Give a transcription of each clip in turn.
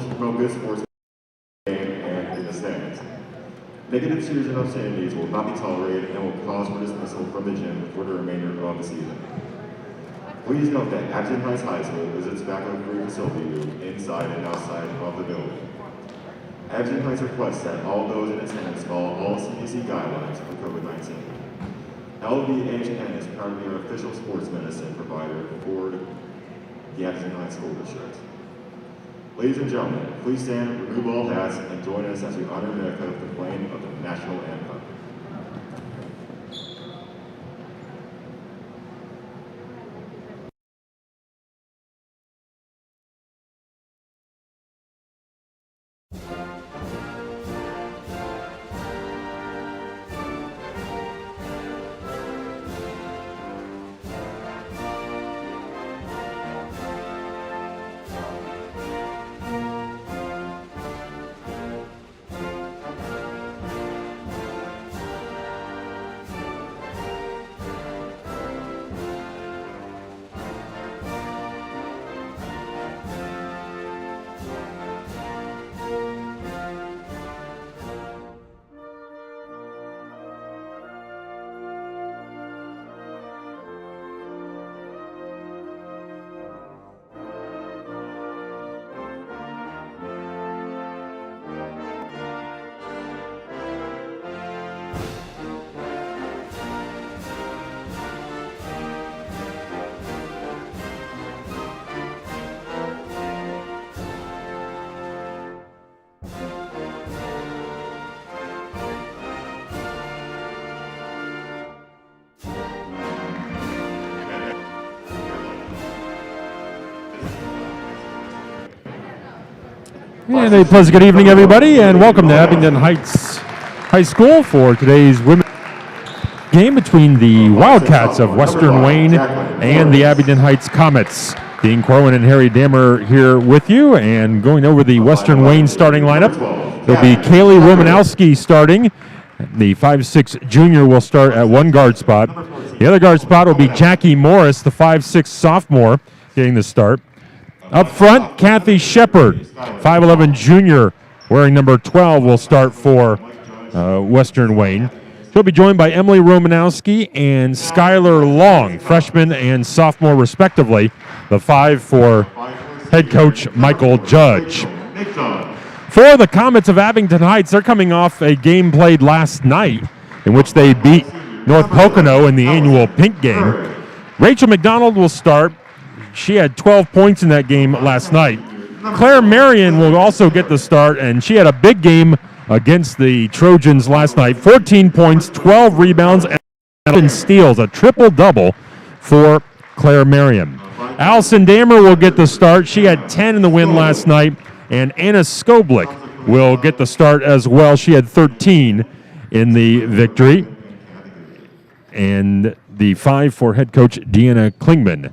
promote good sports game and in the stands. Negative cheers and obscenities will not be tolerated and will cause for dismissal from the gym for the remainder of the season. Please note that Abington Heights High School is a tobacco-free facility inside and outside of the building. Abington Heights requests that all those in attendance follow all CDC guidelines for COVID-19. LVHN is currently our official sports medicine provider for the Abington Heights School District. Ladies and gentlemen, please stand, remove all hats, and join us as we honor America with the playing of the national anthem. And a pleasant good evening, everybody, and welcome to Abington Heights High School for today's women's game between the Wildcats of Western Wayne and the Abington Heights Comets. Dean Corwin and Harry Dammer here with you, and going over the Western Wayne starting lineup. There'll be Kaylee Romanowski starting. The 5'6" junior will start at one guard spot. The other guard spot will be Jackie Morris, the 5'6" sophomore, getting the start. Up front, Kathy Shepard, 5'11" junior, wearing number 12, will start for Western Wayne. She'll be joined by Emily Romanowski and Skylar Long, freshman and sophomore respectively, the 5 for head coach Michael Judge. For the Comets of Abington Heights, they're coming off a game played last night in which they beat North Pocono in the annual Pink game. Rachel McDonald will start. She had 12 points in that game last night. Claire Marion will also get the start, and she had a big game against the Trojans last night. 14 points, 12 rebounds, and 11 steals, a triple-double for Claire Marion. Allison Dammer will get the start. She had 10 in the win last night, and Anna Skoblik will get the start as well. She had 13 in the victory. And the 5 for head coach Deanna Klingman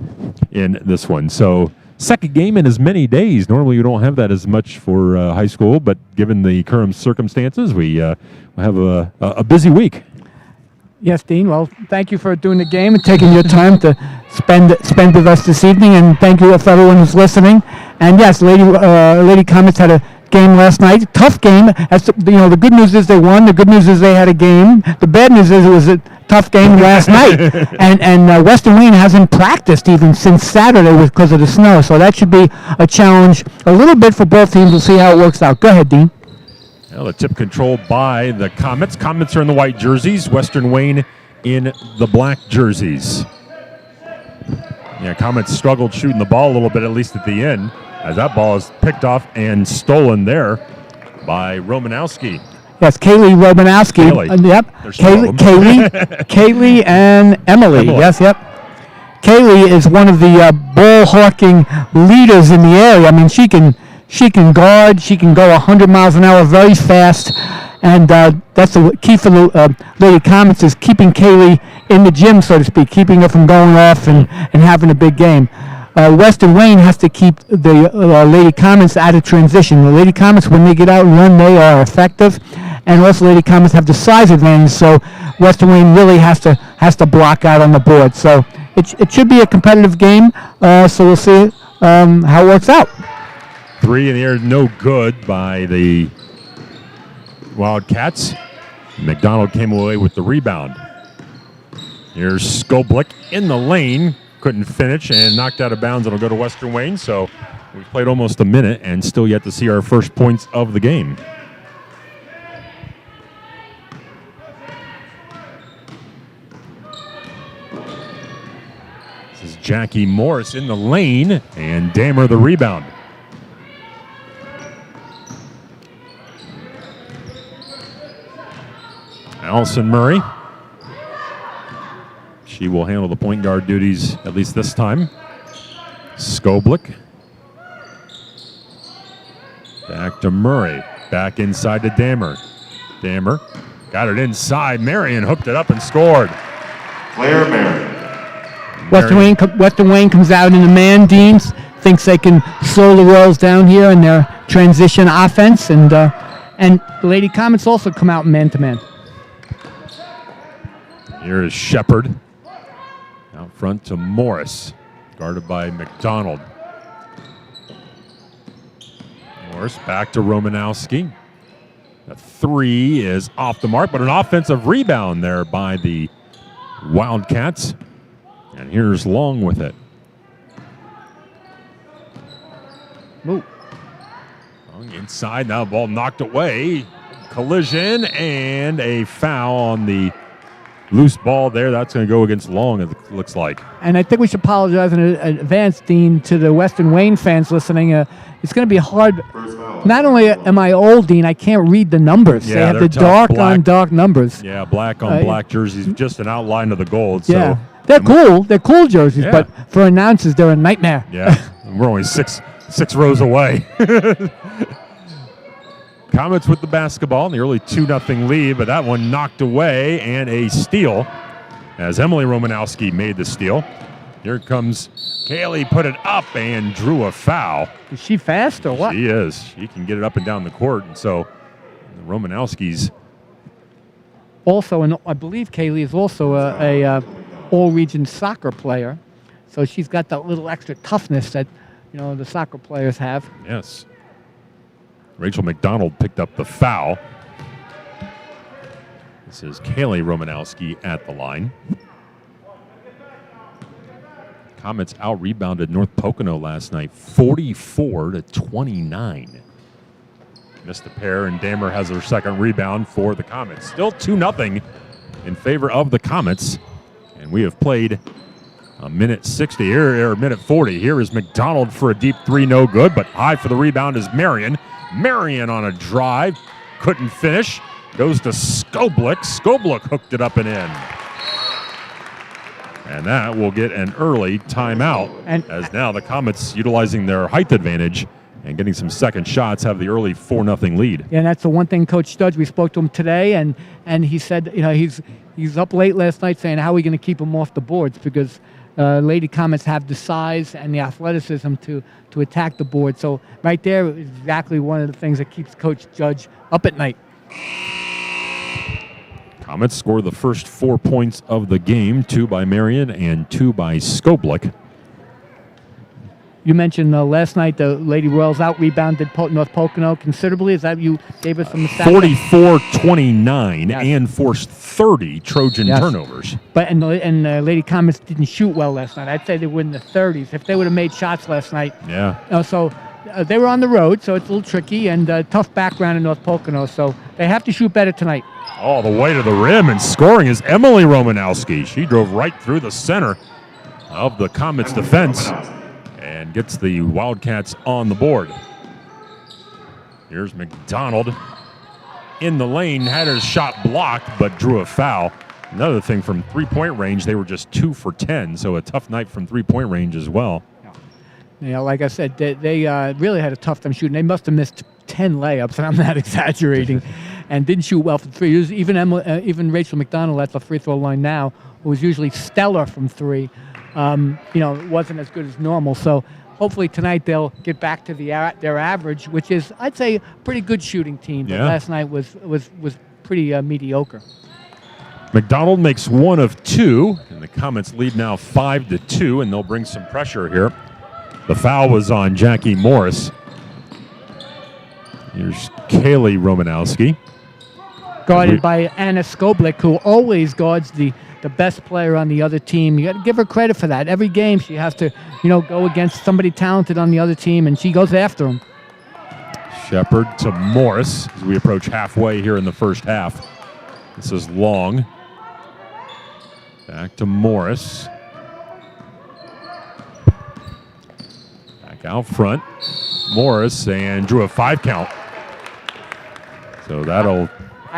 in this one. So second game in as many days. Normally you don't have that as much for high school, but given the current circumstances, we have a busy week. Yes, Dean. Well, thank you for doing the game and taking your time to spend with us this evening, and thank you for everyone who's listening. And yes, Lady Comets had a game last night. Tough game. The good news is they won. The good news is they had a game. The bad news is it was a tough game last night. And Western Wayne hasn't practiced even since Saturday because of the snow. So that should be a challenge a little bit for both teams. We'll see how it works out. Go ahead, Dean. Well, the tip controlled by the Comets. Comets are in the white jerseys. Western Wayne in the black jerseys. Yeah, Comets struggled shooting the ball a little bit, at least at the end, as that ball is picked off and stolen there by Romanowski. Yes, Kaylee Romanowski. Yep. Kaylee and Emily. Yes, yep. Kaylee is one of the ball hawking leaders in the area. I mean, she can guard. She can go 100 miles an hour very fast. And that's the key for the Lady Comets, is keeping Kaylee in the gym, so to speak, keeping her from going off and having a big game. Western Wayne has to keep the Lady Comets out of transition. The Lady Comets, when they get out and run, they are effective. And also Lady Comets have the size advantage, so Western Wayne really has to block out on the board. So it should be a competitive game, so we'll see how it works out. three in the air, no good by the Wildcats. McDonald came away with the rebound. Here's Skoblick in the lane. Couldn't finish and knocked out of bounds. It'll go to Western Wayne. So we played almost a minute and still yet to see our first points of the game. This is Jackie Morris in the lane and Damer the rebound. Allison Murray. She will handle the point guard duties at least this time. Skoblick. Back to Murray. Back inside to Damer. Damer got it inside. Marion hooked it up and scored. Claire Marion. Western Wayne comes out in the man. Deans thinks they can slow the Royals down here in their transition offense, and the Lady Comets also come out man-to-man. Here is Shepard. Out front to Morris, guarded by McDonald. Morris back to Romanowski. The three is off the mark, but an offensive rebound there by the Wildcats. And here's Long with it. Ooh. Long inside, now ball knocked away. Collision and a foul on the loose ball there. That's going to go against Long, it looks like. And I think we should apologize in advance, Dean, to the Western Wayne fans listening. It's going to be hard. Not only am I old, Dean, I can't read the numbers. Yeah, they have they're the tough. dark on numbers. Yeah, black on black jerseys, just an outline of the gold. Yeah, So, they're cool. They're cool jerseys, Yeah. but for announcers, they're a nightmare. yeah, we're only six rows away. Comets with the basketball in the early 2-0 lead, but that one knocked away and a steal as Emily Romanowski made the steal. Here comes Kaylee, put it up and drew a foul. Is she fast or what? She is. She can get it up and down the court, and so the Romanowski's Also, and I believe Kaylee is also a all-region soccer player, so she's got that little extra toughness that the soccer players have. yes. Rachel McDonald picked up the foul. This is Kaylee Romanowski at the line. Comets out-rebounded North Pocono last night, 44-29. Missed a pair, and Damer has her second rebound for the Comets. Still 2-0 in favor of the Comets, and we have played a minute 60 here, or minute 40. Here is McDonald for a deep three, no good, but high for the rebound is Marion. Marion on a drive, couldn't finish, goes to Skoblick. Skoblick hooked it up and in. And that will get an early timeout, as now the Comets, utilizing their height advantage and getting some second shots, have the early 4-0 lead. Yeah, and that's the one thing Coach Studge, we spoke to him today, and he said, he's up late last night saying, how are we going to keep him off the boards? Because Lady Comets have the size and the athleticism to attack the board. So right there is exactly one of the things that keeps Coach Judge up at night. Comets score the first 4 points of the game, 2 by Marion and 2 by Skoblick. You mentioned last night the Lady Royals out-rebounded North Pocono considerably. Is that you gave us some stats? 44-29 Yes. and forced 30 Trojan Yes. turnovers. But and Lady Comets didn't shoot well last night. I'd say they were in the 30s. If they would have made shots last night. Yeah. They were on the road, so it's a little tricky, and tough background in North Pocono. So they have to shoot better tonight. All the way to the rim, and scoring is Emily Romanowski. She drove right through the center of the Comets' defense and gets the Wildcats on the board. Here's McDonald in the lane, had his shot blocked, but drew a foul. Another thing, from three-point range, they were just 2 for 10, so a tough night from three-point range as well. Like I said, they really had a tough time shooting. They must have missed 10 layups, and I'm not exaggerating, and didn't shoot well from three. Even Rachel McDonald at the free throw line now, who was usually stellar from three, wasn't as good as normal. So hopefully tonight they'll get back to their average, which is, I'd say, a pretty good shooting team. But last night was pretty mediocre. McDonald makes 1 of 2, and the Comets lead now 5-2, and they'll bring some pressure here. The foul was on Jackie Morris. Here's Kaylee Romanowski. Guarded by Anna Skoblik, who always guards the best player on the other team. You got to give her credit for that. Every game she has to, go against somebody talented on the other team, and she goes after them. Shepard to Morris as we approach halfway here in the first half. This is Long. Back to Morris. Back out front. Morris and drew a 5 count. So that'll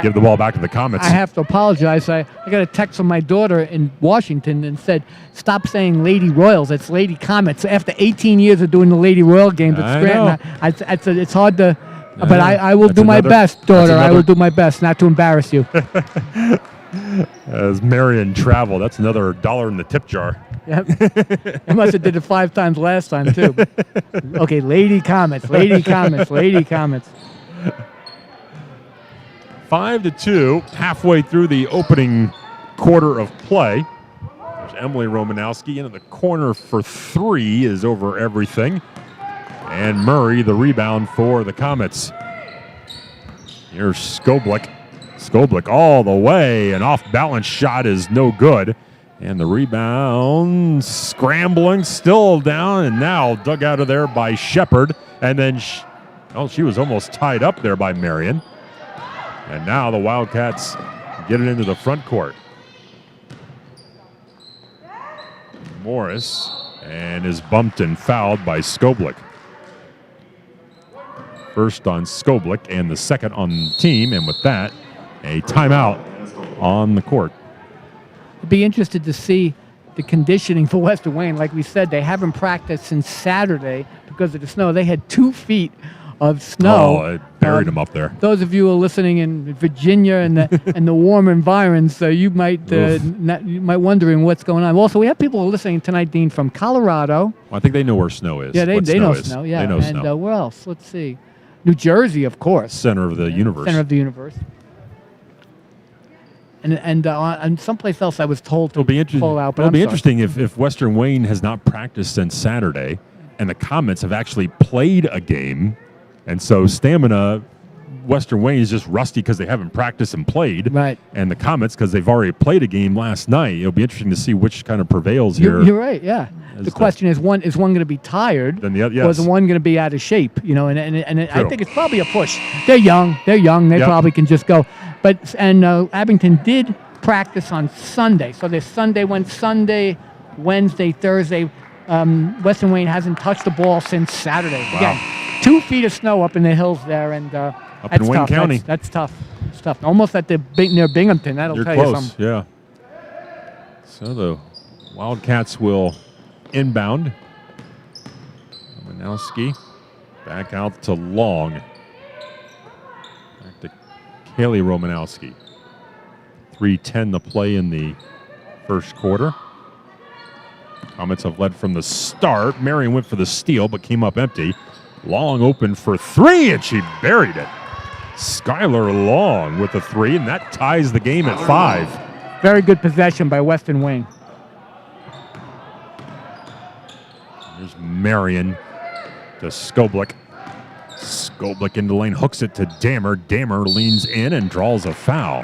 give the ball back to the Comets. I have to apologize. I got a text from my daughter in Washington and said, stop saying Lady Royals. It's Lady Comets. After 18 years of doing the Lady Royal games at Scranton, it's hard to, but I will do my best, daughter. I will do my best not to embarrass you. As Marion travel, that's another $1 in the tip jar. Yep. I must have did it 5 times last time, too. Okay, Lady Comets, Lady Comets, Lady Comets. 5-2, halfway through the opening quarter of play. There's Emily Romanowski into the corner for 3 is over everything. And Murray, the rebound for the Comets. Here's Skoblik. Skoblik all the way. An off-balance shot is no good. And the rebound, scrambling, still down, and now dug out of there by Shepard. And then, she was almost tied up there by Marion. And now the Wildcats get it into the front court. Morris and is bumped and fouled by Skoblik. First on Skoblik and the second on the team. And with that, a timeout on the court. I'd be interested to see the conditioning for Western Wayne. Like we said, they haven't practiced since Saturday because of the snow. They had 2 feet of snow. Oh, it buried them up there. Those of you who are listening in Virginia and the warm environs, you might wondering what's going on. Also, we have people listening tonight, Dean, from Colorado. Well, I think they know where snow is. Yeah, they know snow. Yeah, they know and snow. where else? Let's see. New Jersey, of course. Center of the universe. Center of the universe. And someplace else I was told to pull out. It'll be interesting if Western Wayne has not practiced since Saturday, and the Comets have actually played a game, and so stamina. Western Wayne is just rusty because they haven't practiced and played, right? And the Comets because they've already played a game last night. It'll be interesting to see which kind of prevails here. You're right. Yeah. The question is one going to be tired, yes. or is one going to be out of shape? And I think it's probably a push. They're young. They probably can just go. But Abington did practice on Sunday. So there's Sunday, Wednesday, Thursday. Western Wayne hasn't touched the ball since Saturday. Wow. Again, 2 feet of snow up in the hills there, and up in Wayne County. That's tough. It's tough. Almost at near Binghamton. That'll You're tell close, you something. Yeah. So the Wildcats will inbound. Romanowski back out to Long. Back to Kaylee Romanowski. 3:10 to play in the first quarter. Comets have led from the start. Marion went for the steal, but came up empty. Long open for 3, and she buried it. Skylar Long with the 3, and that ties the game at 5. Very good possession by Western Wayne. There's Marion to Skoblik. Skoblik into the lane, hooks it to Dammer. Dammer leans in and draws a foul.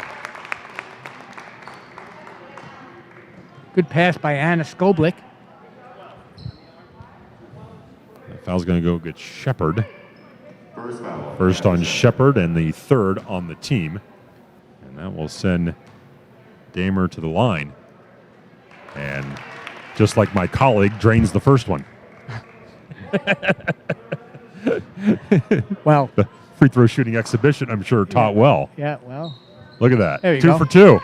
Good pass by Anna Skoblik. That foul's going to go against Shepard. First foul. First on Shepard and the third on the team. And that will send Damer to the line. And just like my colleague, drains the first one. Well, the free throw shooting exhibition, I'm sure, taught well. Yeah, well. Look at that. There you 2 go. for 2.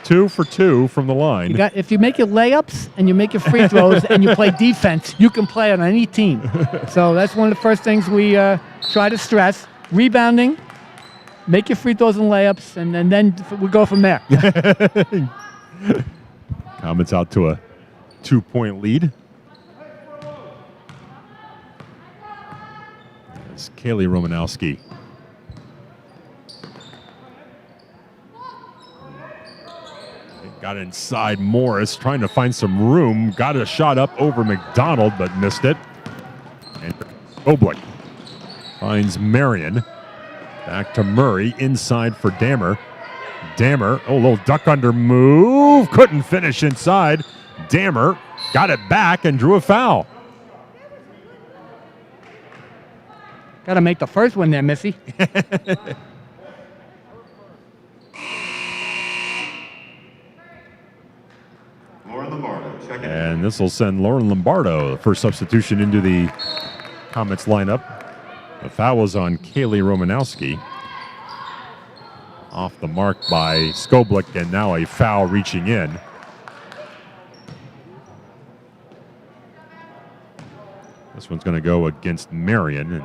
2 for 2 from the line. If you make your layups and you make your free throws and you play defense, you can play on any team. So that's one of the first things we try to stress. Rebounding, make your free throws and layups, and then we go from there. Comets out to a 2-point lead. It's Kaylee Romanowski. Got inside Morris, trying to find some room. Got a shot up over McDonald, but missed it. And Skoblik Finds Marion. Back to Murray. Inside for Dammer. Dammer, a little duck under move. Couldn't finish inside. Dammer got it back and drew a foul. Got to make the first one there, Missy. Lauren Lombardo, check in. And this will send Lauren Lombardo, the first substitution, into the Comets lineup. The foul was on Kaylee Romanowski. Off the mark by Skoblik, and now a foul reaching in. This one's going to go against Marion, and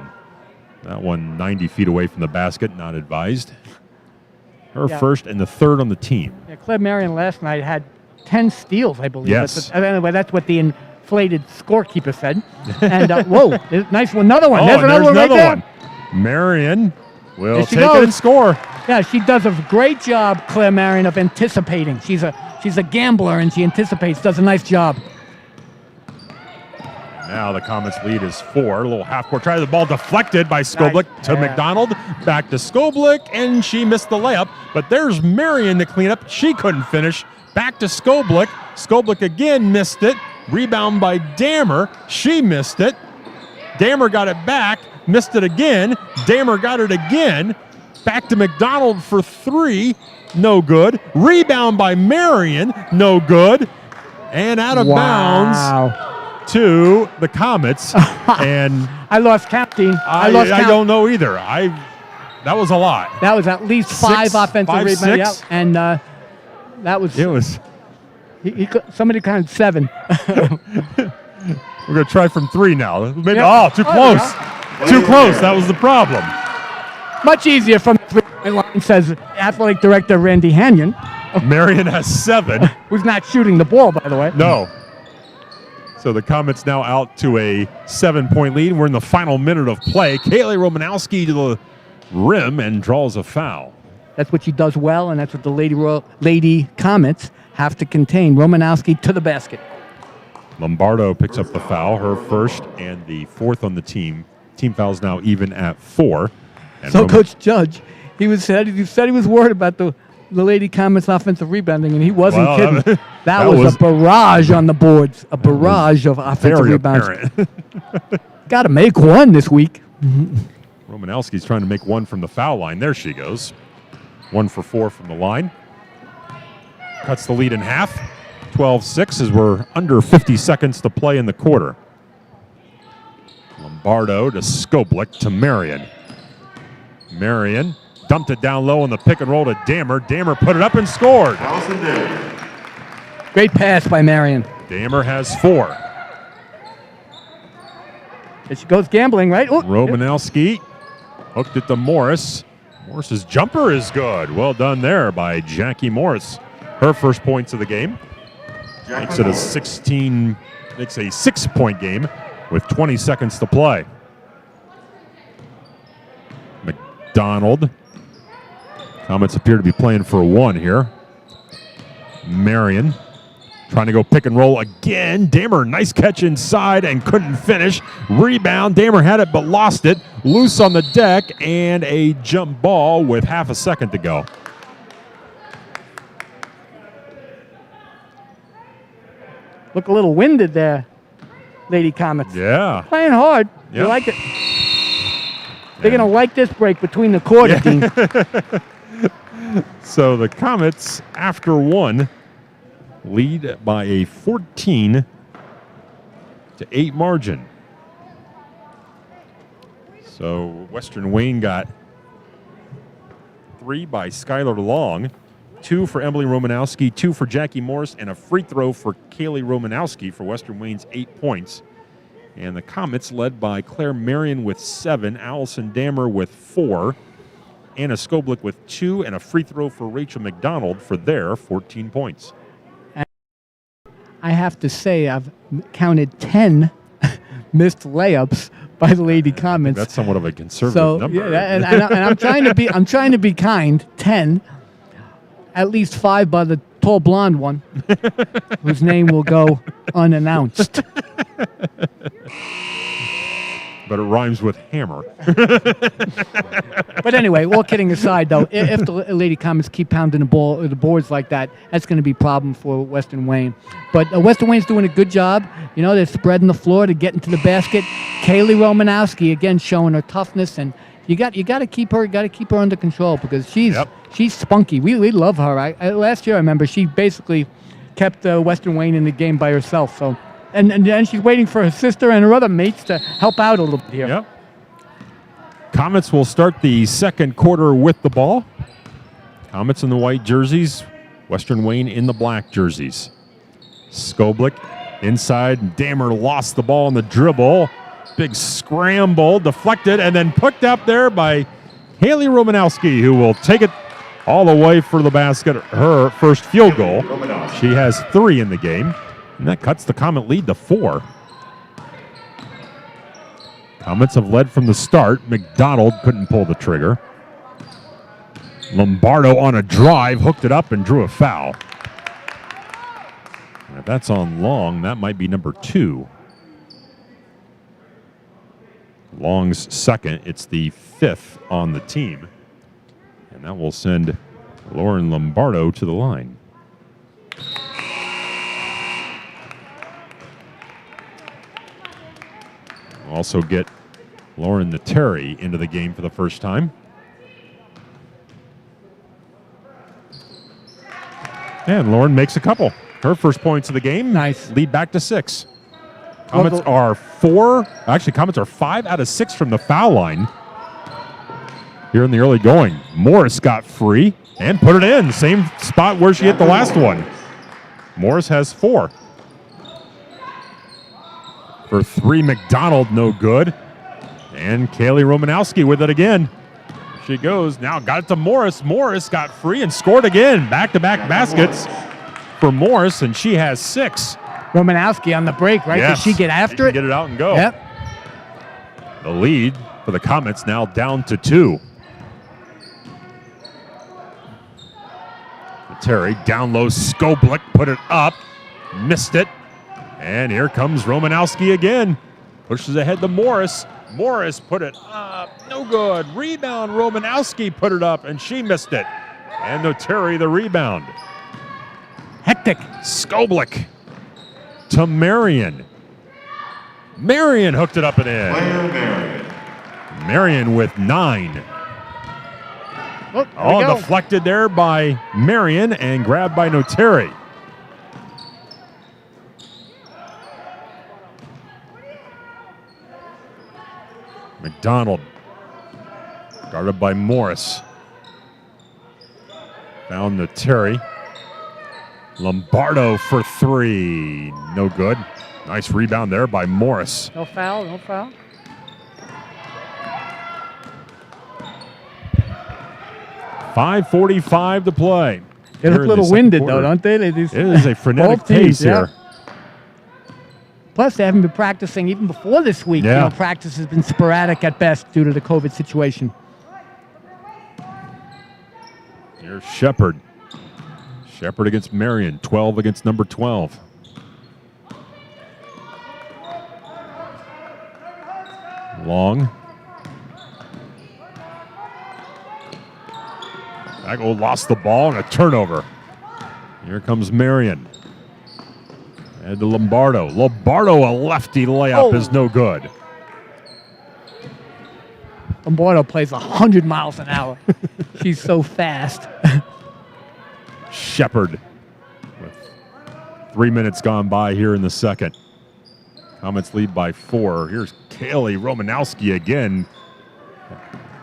that one 90 feet away from the basket, not advised. Her first and the third on the team. Yeah, Claire Marion last night had 10 steals, I believe. Yes. Anyway, that's what the inflated scorekeeper said. And whoa, nice one, another one. Oh, there's another one right there. Marion will There she take it goes. and score. Yeah, she does a great job, Claire Marion, of anticipating. She's a gambler, and she anticipates, does a nice job. Now the Comets lead is 4. A little half-court try. The ball deflected by Skoblik to McDonald. Back to Skoblik, and she missed the layup. But there's Marion to clean up. She couldn't finish. Back to Skoblik. Skoblik again missed it. Rebound by Dammer. She missed it. Dammer got it back. Missed it again. Dammer got it again. Back to McDonald for 3. No good. Rebound by Marion. No good. And out of bounds to the Comets. And I lost counting. I don't know either. That was a lot. That was at least 5 offensive rebounds. Yeah, and that was. It was. Somebody counted 7. We're going to try from 3 now. Maybe, Yep. too close. Too close. That was the problem. Much easier from the 3-point line, says athletic director Randy Hanyon, Marion has 7. who's not shooting the ball, by the way. No. So the Comets now out to a 7-point lead. We're in the final minute of play. Kaylee Romanowski to the rim and draws a foul. That's what she does well, and that's what the Lady Comets have to contain. Romanowski to the basket. Lombardo picks up the foul, her first and the 4th on the team. Team foul's now even at 4. And So Coach Judge, he said he was worried about the Lady Comets offensive rebounding, and he wasn't kidding. That was a barrage on the boards, a barrage of offensive rebounds. Got to make one this week. Romanowski's trying to make one from the foul line. There she goes. 1 for 4 from the line. Cuts the lead in half. 12-6 as we're under 50 seconds to play in the quarter. Lombardo to Skoblik to Marion. Marion dumped it down low on the pick and roll to Dammer. Dammer put it up and scored. Allison Dammer. Great pass by Marion. Dammer has 4. There she goes gambling, right? Ooh. Romanowski hooked it to Morris. Morris's jumper is good. Well done there by Jackie Morris. Her first points of the game. Makes it a 6-point game with 20 seconds to play. McDonald. Comets appear to be playing for 1 here. Marion trying to go pick and roll again. Dammer, nice catch inside and couldn't finish. Rebound. Dammer had it but lost it. Loose on the deck and a jump ball with half a second to go. Look a little winded there, Lady Comets. Yeah. Playing hard. Yep. You like it. They're going to like this break between the quarter, Dean. So the Comets, after 1, lead by a 14-8 margin. So Western Wayne got 3 by Skylar Long, 2 for Emily Romanowski, 2 for Jackie Morris, and a free throw for Kaylee Romanowski for Western Wayne's 8 points. And the Comets led by Claire Marion with 7, Allison Dammer with 4, Anna Skoblik with 2, and a free throw for Rachel McDonald for their 14 points. I have to say I've counted 10 missed layups by the Lady Comets. That's somewhat of a conservative number. Yeah, and I'm trying to be kind. 10, at least 5 by the tall blonde one, whose name will go unannounced. but it rhymes with hammer. But anyway, all kidding aside, though, if the Lady Comets keep pounding the boards like that, that's going to be a problem for Western Wayne. But Western Wayne's doing a good job. You know, they're spreading the floor to get into the basket. Kaylee Romanowski again showing her toughness, and you got to keep her under control because she's spunky. We love her. Last year I remember she basically kept Western Wayne in the game by herself. So, and then she's waiting for her sister and her other mates to help out a little bit here. Yep. Comets will start the second quarter with the ball. Comets in the white jerseys, Western Wayne in the black jerseys. Skoblick inside. Damer lost the ball on the dribble. Big scramble, deflected, and then picked up there by Haley Romanowski, who will take it all the way for the basket, her first field goal. She has 3 in the game, and that cuts the Comet lead to 4. Comets have led from the start. McDonald couldn't pull the trigger. Lombardo on a drive, hooked it up and drew a foul. And if that's on Long, that might be number 2. Long's second. It's the 5th on the team. And that will send Lauren Lombardo to the line. We'll also get Lauren Nateri into the game for the first time. And Lauren makes a couple. Her first points of the game. Nice. Lead back to 6. Comets are 5 out of 6 from the foul line here in the early going. Morris got free and put it in. Same spot where she hit the last one. Morris has 4. For 3, McDonald, no good. And Kaylee Romanowski with it again. She goes, now got it to Morris. Morris got free and scored again. Back-to-back baskets for Morris, and she has 6. Romanowski on the break, right? Yes. Did she get after it? Get it out and go. Yep. The lead for the Comets now down to 2. Terry down low, Skoblick put it up, missed it. And here comes Romanowski again. Pushes ahead to Morris. Morris put it up, no good. Rebound, Romanowski put it up, and she missed it. And Noteri the rebound. Hectic. Skoblick to Marion. Marion hooked it up and in. Marion with 9. Oh, deflected there by Marion and grabbed by Noteri. McDonald guarded by Morris. Found Noteri. Lombardo for 3. No good. Nice rebound there by Morris. No foul, no foul. .5:45 to play. They look a little winded, though, don't they? It is a frenetic pace here. Plus, they haven't been practicing even before this week. Yeah. You know, practice has been sporadic at best due to the COVID situation. Here's Shepard. Shepard against Marion. 12 against number 12. Long. Bago lost the ball and a turnover. Here comes Marion. And to Lombardo. Lombardo, a lefty layup is no good. Lombardo plays 100 miles an hour. She's so fast. Shepard with 3 minutes gone by here in the second. Comets lead by 4. Here's Kaylee Romanowski again.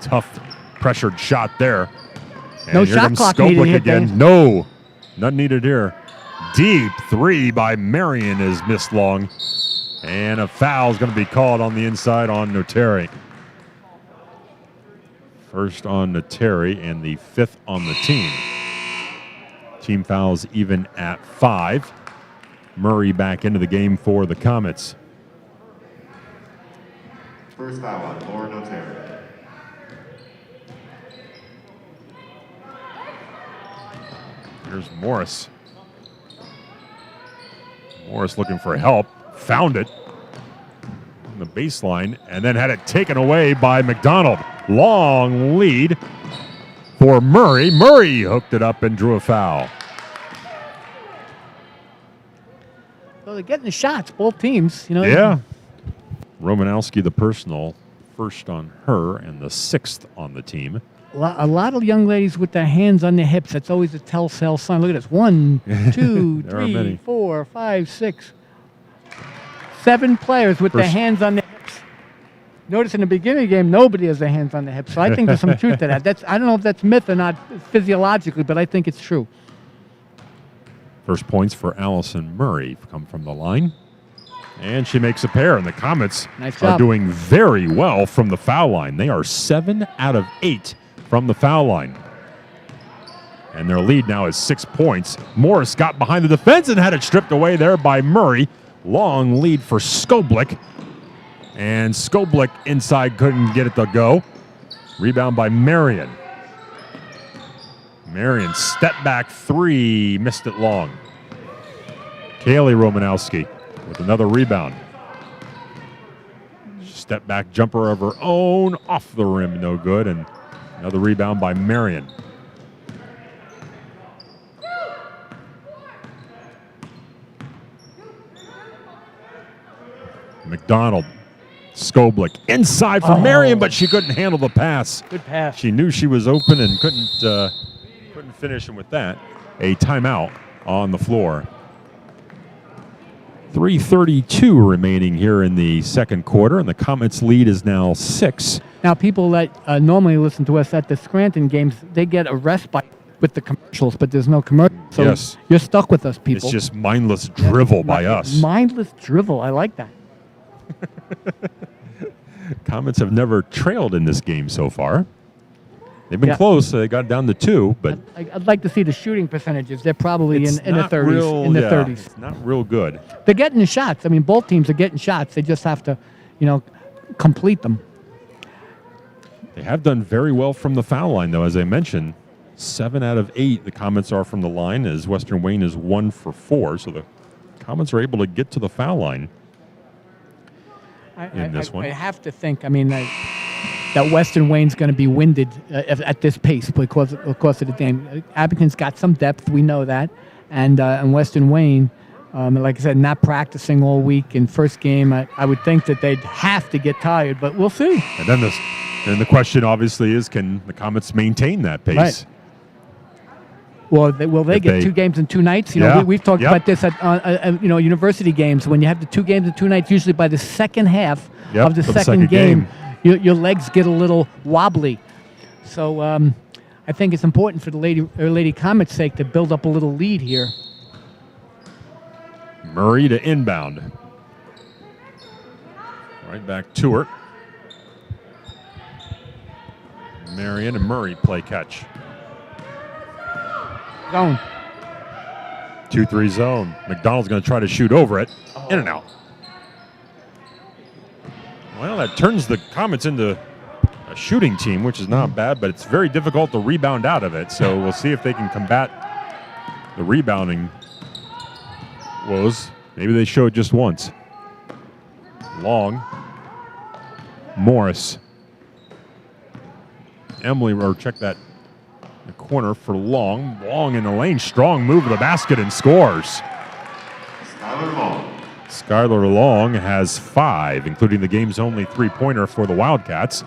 Tough pressured shot there. And no here shot comes clock Skoblick needed here, again. Dan. No, none needed here. Deep 3 by Marion is missed long. And a foul is going to be called on the inside on Noteri. First on Noteri and the 5th on the team. Team fouls even at 5. Murray back into the game for the Comets. First foul on Lauren Noteri. Here's Morris. Morris looking for help. Found it. In the baseline and then had it taken away by McDonald. Long lead for Murray. Murray hooked it up and drew a foul. So they're getting the shots, both teams. Yeah. Romanowski, the personal, first on her and the 6th on the team. A lot of young ladies with their hands on their hips. That's always a telltale sign. Look at this. 1, 2, There are many. 3, 4, 5, 6, 7 players with their hands on their hips. Notice in the beginning of the game, nobody has their hands on their hips. So I think there's some truth to that. I don't know if that's myth or not physiologically, but I think it's true. First points for Allison Murray come from the line. And she makes a pair, and the Comets Nice are job. doing very well from the foul line. They are 7 out of 8 from the foul line. And their lead now is 6 points. Morris got behind the defense and had it stripped away there by Murray. Long lead for Skoblik. And Skoblik inside couldn't get it to go. Rebound by Marion. Marion step back 3, missed it long. Kaylee Romanowski with another rebound. Step back jumper of her own, off the rim, no good. And another rebound by Marion. McDonald, Skoblik inside for Marion, but she couldn't handle the pass. Good pass. She knew she was open and couldn't finish, and with that, a timeout on the floor. 3:32 remaining here in the second quarter, and the Comets' lead is now 6. Now, people that normally listen to us at the Scranton games, they get a respite with the commercials, but there's no commercial. So Yes. you're stuck with us, people. It's just mindless drivel by us. Mindless drivel. I like that. Comets have never trailed in this game so far. They've been Yeah. close. They got down to 2, but I'd like to see the shooting percentages. They're probably it's in the not 30s. real, In the yeah, 30s. It's not real good. They're getting the shots. I mean, both teams are getting shots. They just have to, complete them. They have done very well from the foul line, though, as I mentioned. 7 out of 8 the Comets are from the line, as Western Wayne is 1 for 4. So the Comets are able to get to the foul line in this one. I have to think, that Western Wayne's going to be winded at this pace because of the game. Abington's got some depth, we know that. And Western Wayne, like I said, not practicing all week. In first game, I would think that they'd have to get tired, but we'll see. And then the question obviously is, can the Comets maintain that pace? Right. Well, will they get 2 games in 2 nights? We've talked about this at university games. When you have the 2 games in 2 nights, usually by the second half of the second game, your legs get a little wobbly. So I think it's important for the Lady Comets' sake to build up a little lead here. Murray to inbound. Right back to her. Marion and Murray play catch. Zone. 2-3 zone. McDonald's going to try to shoot over it. In and out. Well, that turns the Comets into a shooting team, which is not bad, but it's very difficult to rebound out of it. So we'll see if they can combat the rebounding woes. Maybe they show it just once. Long. Morris. Emily, or check that the corner for Long. Long in the lane. Strong move to the basket and scores. Skylar Long. Skylar Long has 5, including the game's only 3-pointer for the Wildcats.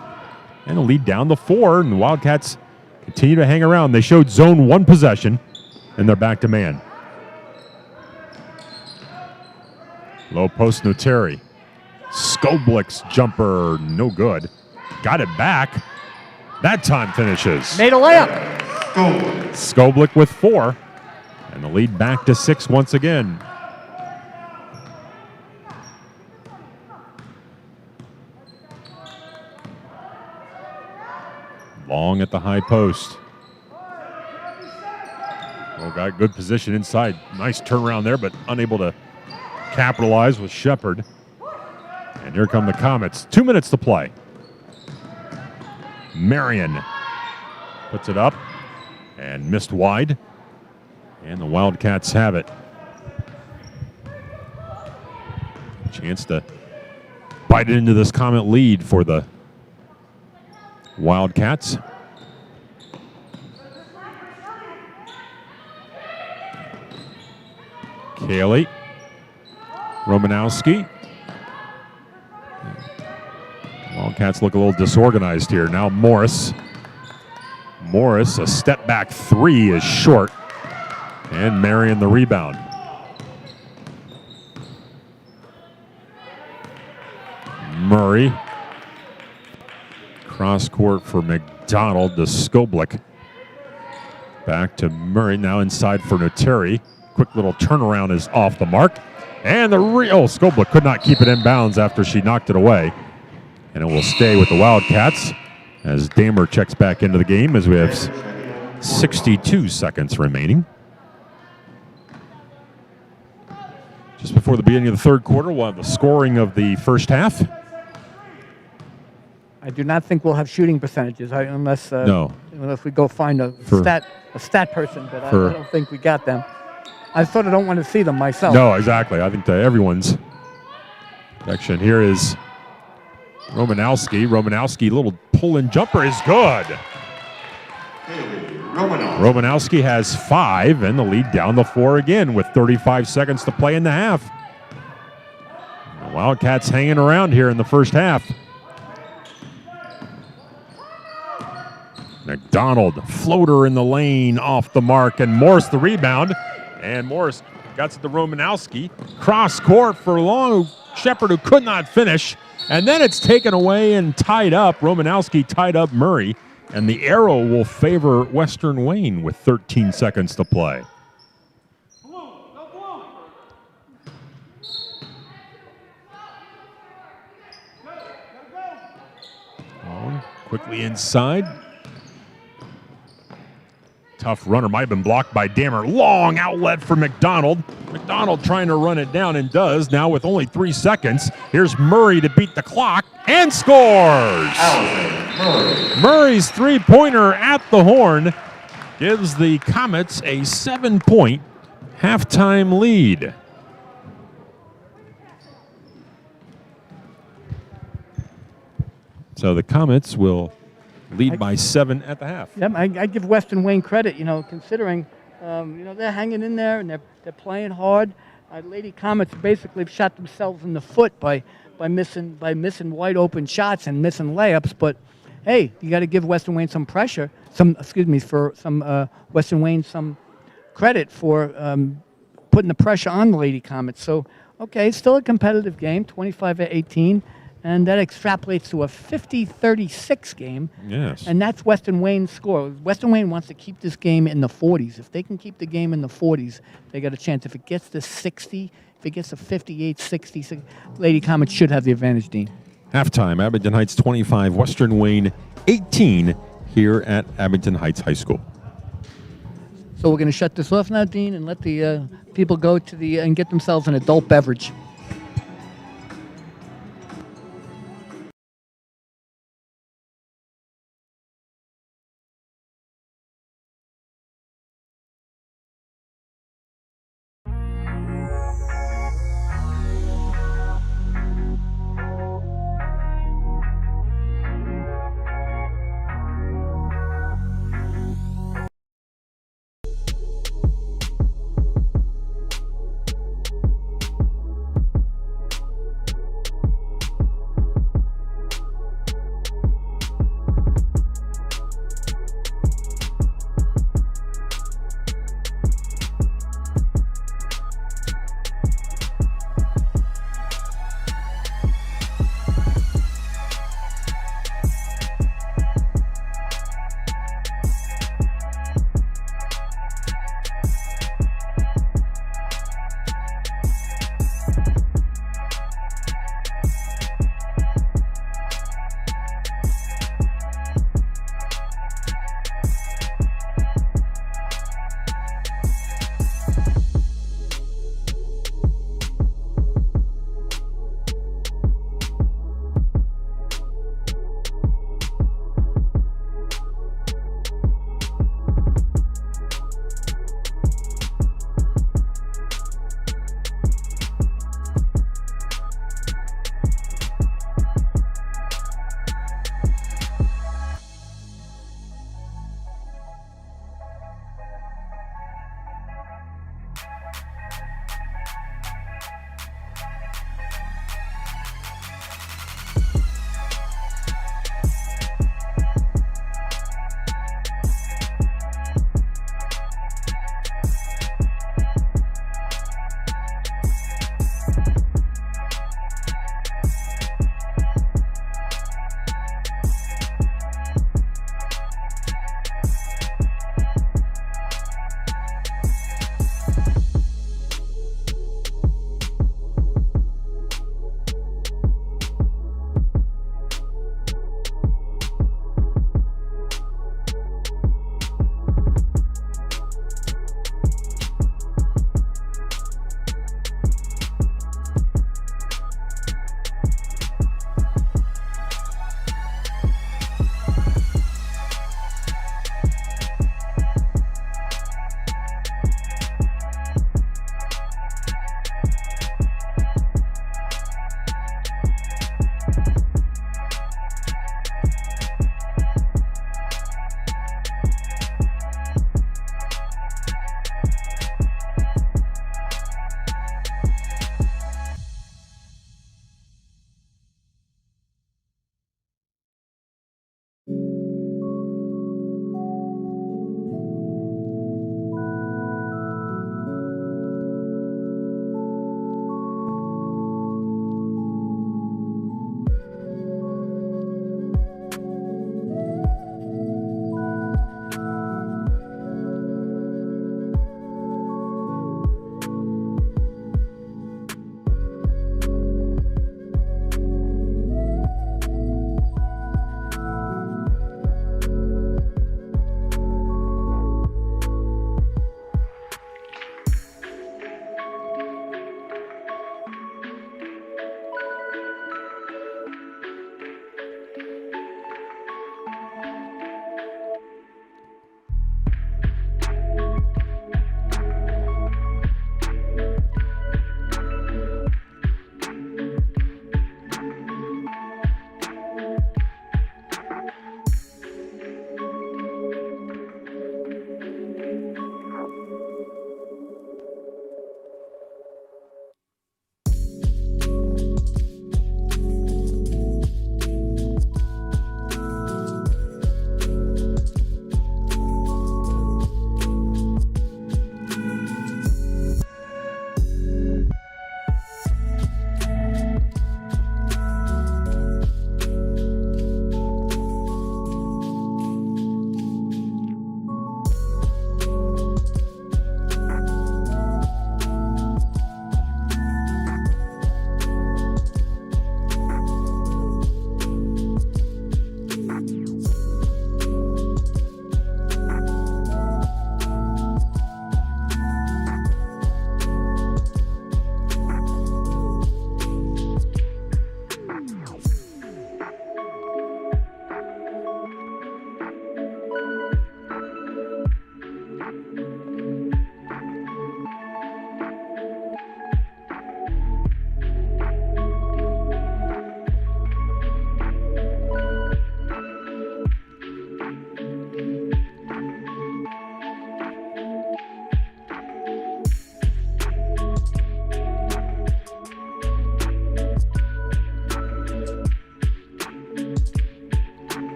And a lead down to 4, and the Wildcats continue to hang around. They showed zone 1 possession, and they're back to man. Low post, Noteri. Skoblik's jumper, no good. Got it back. That time finishes. Made a layup. Skoblik with 4, and the lead back to 6 once again. Long at the high post. Oh, got good position inside. Nice turnaround there, but unable to capitalize with Shepard. And here come the Comets. 2 minutes to play. Marion puts it up and missed wide. And the Wildcats have it. Chance to bite into this Comet lead for the Wildcats. Kaylee, Romanowski. Wildcats look a little disorganized here. Now Morris. Morris, a step back three is short. And Marion the rebound. Murray. Cross court for McDonald to Skoblik. Back to Murray, now inside for Noteri. Quick little turnaround is off the mark. And Skoblik could not keep it in bounds after she knocked it away. And it will stay with the Wildcats as Damer checks back into the game as we have 62 seconds remaining. Just before the beginning of the third quarter, we'll have the scoring of the first half. I do not think we'll have shooting percentages unless we go find a stat person, but I don't think we got them. I sort of don't want to see them myself. No, exactly. I think everyone's section here is Romanowski. Romanowski, little pull-in jumper is good. Romanowski has 5 and the lead down the floor again with 35 seconds to play in the half. The Wildcats hanging around here in the first half. McDonald, floater in the lane, off the mark, and Morris the rebound. And Morris got to the Romanowski. Cross court for long. Shepard, who could not finish. And then it's taken away and tied up. Romanowski tied up Murray. And the arrow will favor Western Wayne with 13 seconds to play. Quickly inside. Tough runner, might have been blocked by Damer. Long outlet for McDonald. McDonald trying to run it down and does now with only 3 seconds. Here's Murray to beat the clock and scores. Murray's three-pointer at the horn gives the Comets a 7-point halftime lead. So the Comets will lead by 7 at the half. Yep, I give Western Wayne credit, considering, they're hanging in there and they're playing hard. Lady Comets basically shot themselves in the foot by missing wide open shots and missing layups. But hey, you got to give Western Wayne some pressure. Western Wayne some credit for putting the pressure on the Lady Comets. So okay, it's still a competitive game, 25-18. And that extrapolates to a 50-36 game. Yes. And that's Western Wayne's score. Western Wayne wants to keep this game in the 40s. If they can keep the game in the 40s, they got a chance. If it gets to 60, if it gets to 58, 60, Lady Comets should have the advantage, Dean. Halftime, Abington Heights 25, Western Wayne 18 here at Abington Heights High School. So we're going to shut this off now, Dean, and let the people go to and get themselves an adult beverage.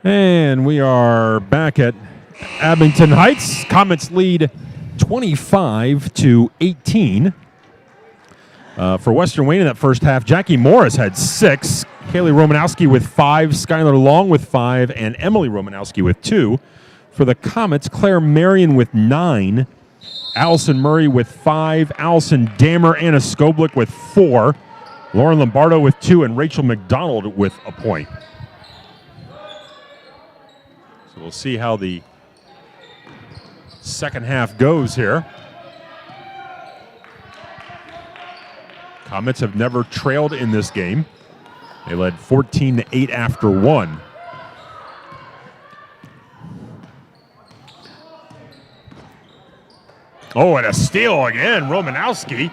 And we are back at Abington Heights. Comets lead 25-18. For Western Wayne in that first half, Jackie Morris had 6, Kaylee Romanowski with 5, Skylar Long with 5, and Emily Romanowski with 2. For the Comets, Claire Marion with 9, Allison Murray with 5, Allison Dammer, Anna Skoblik with 4, Lauren Lombardo with 2, and Rachel McDonald with a point. So we'll see how the second half goes here. Comets have never trailed in this game. They led 14-8 after 1. Oh, and a steal again. Romanowski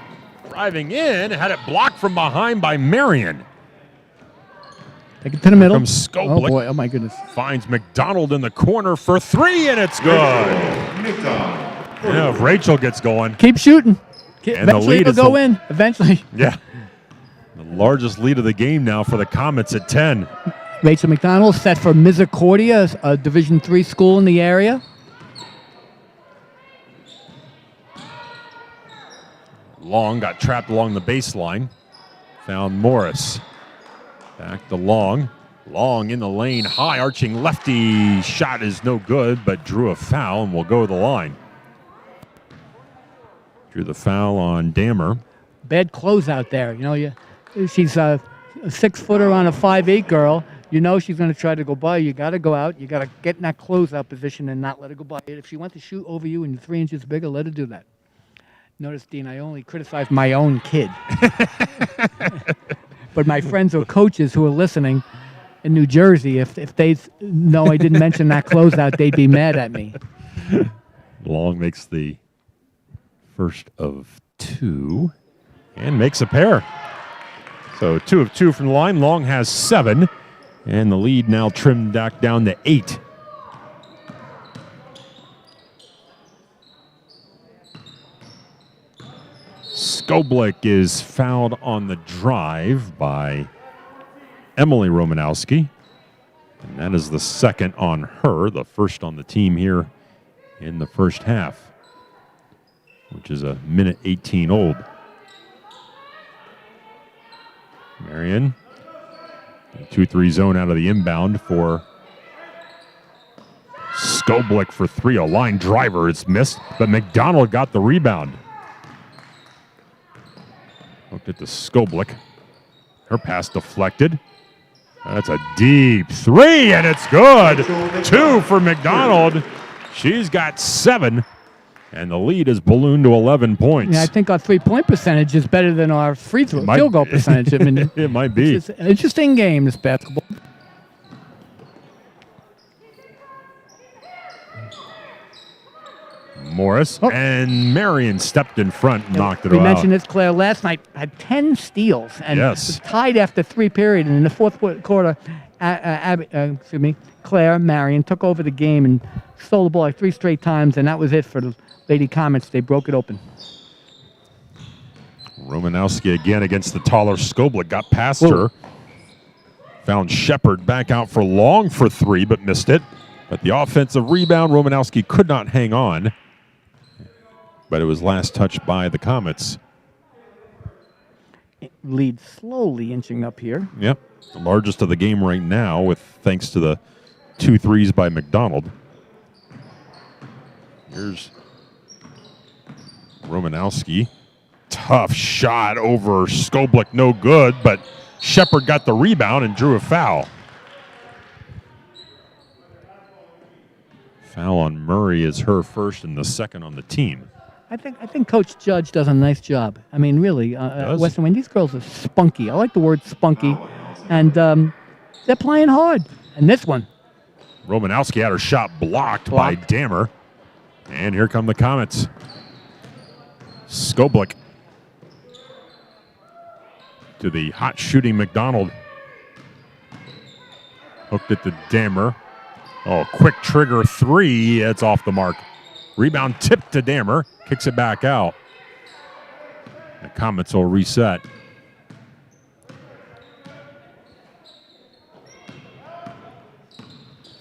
driving in, had it blocked from behind by Marion. Take it to the middle. Comes Skoblik. Oh, boy. Oh, my goodness. Finds McDonald in the corner for 3, and it's good. Yeah, if Rachel gets going. Keep shooting. And the Eventually lead it'll is go in. Eventually. Yeah. The largest lead of the game now for the Comets at 10. Rachel McDonald set for Misericordia, a Division III school in the area. Long got trapped along the baseline. Found Morris. Back to Long. Long in the lane. High arching lefty. Shot is no good, but drew a foul and will go to the line. Drew the foul on Dammer. Bad closeout there. You know, she's a 6-footer on a 5'8" girl. You know she's going to try to go by. You got to go out. You got to get in that closeout position and not let her go by. If she wants to shoot over you and you're 3 inches bigger, let her do that. Notice, Dean, I only criticize my own kid. But my friends or coaches who are listening in New Jersey, if they know I didn't mention that closeout, they'd be mad at me. Long makes the first of 2 and makes a pair. So 2 of 2 from the line. Long has 7, and the lead now trimmed back down to 8. Skoblik is fouled on the drive by Emily Romanowski. And that is the second on her, the first on the team here in the first half, which is a minute 18 old. Marion, 2-3 zone out of the inbound for Skoblik for 3. A line driver, it's missed, but McDonald got the rebound. Looked at the Skoblik. Her pass deflected. That's a deep 3, and it's good. 2 for McDonald. She's got 7, and the lead is ballooned to 11 points. Yeah, I think our 3-point percentage is better than our field goal percentage. I mean, it might be. It's an interesting game, this basketball. Morris and Marion stepped in front and knocked it out. We mentioned this, Claire, last night had 10 steals and was tied after 3 periods. And in the fourth quarter, Claire Marion took over the game and stole the ball like 3 straight times, and that was it for the Lady Comets. They broke it open. Romanowski again against the taller Skoblik, got past her. Found Shepard back out for Long for 3, but missed it. But the offensive rebound, Romanowski could not hang on. But it was last touched by the Comets. Lead slowly inching up here. Yep, the largest of the game right now, with thanks to the 2 threes by McDonald. Here's Romanowski. Tough shot over Skoblik, no good, but Shepard got the rebound and drew a foul. Foul on Murray is her first and the second on the team. I think Coach Judge does a nice job. I mean, really, Western Wayne, these girls are spunky. I like the word spunky. And they're playing hard. And this one. Romanowski had her shot blocked by Dammer. And here come the Comets. Skoblik to the hot shooting McDonald. Hooked it to Dammer. Oh, quick trigger 3. It's off the mark. Rebound tipped to Dammer. Kicks it back out. The Comets will reset.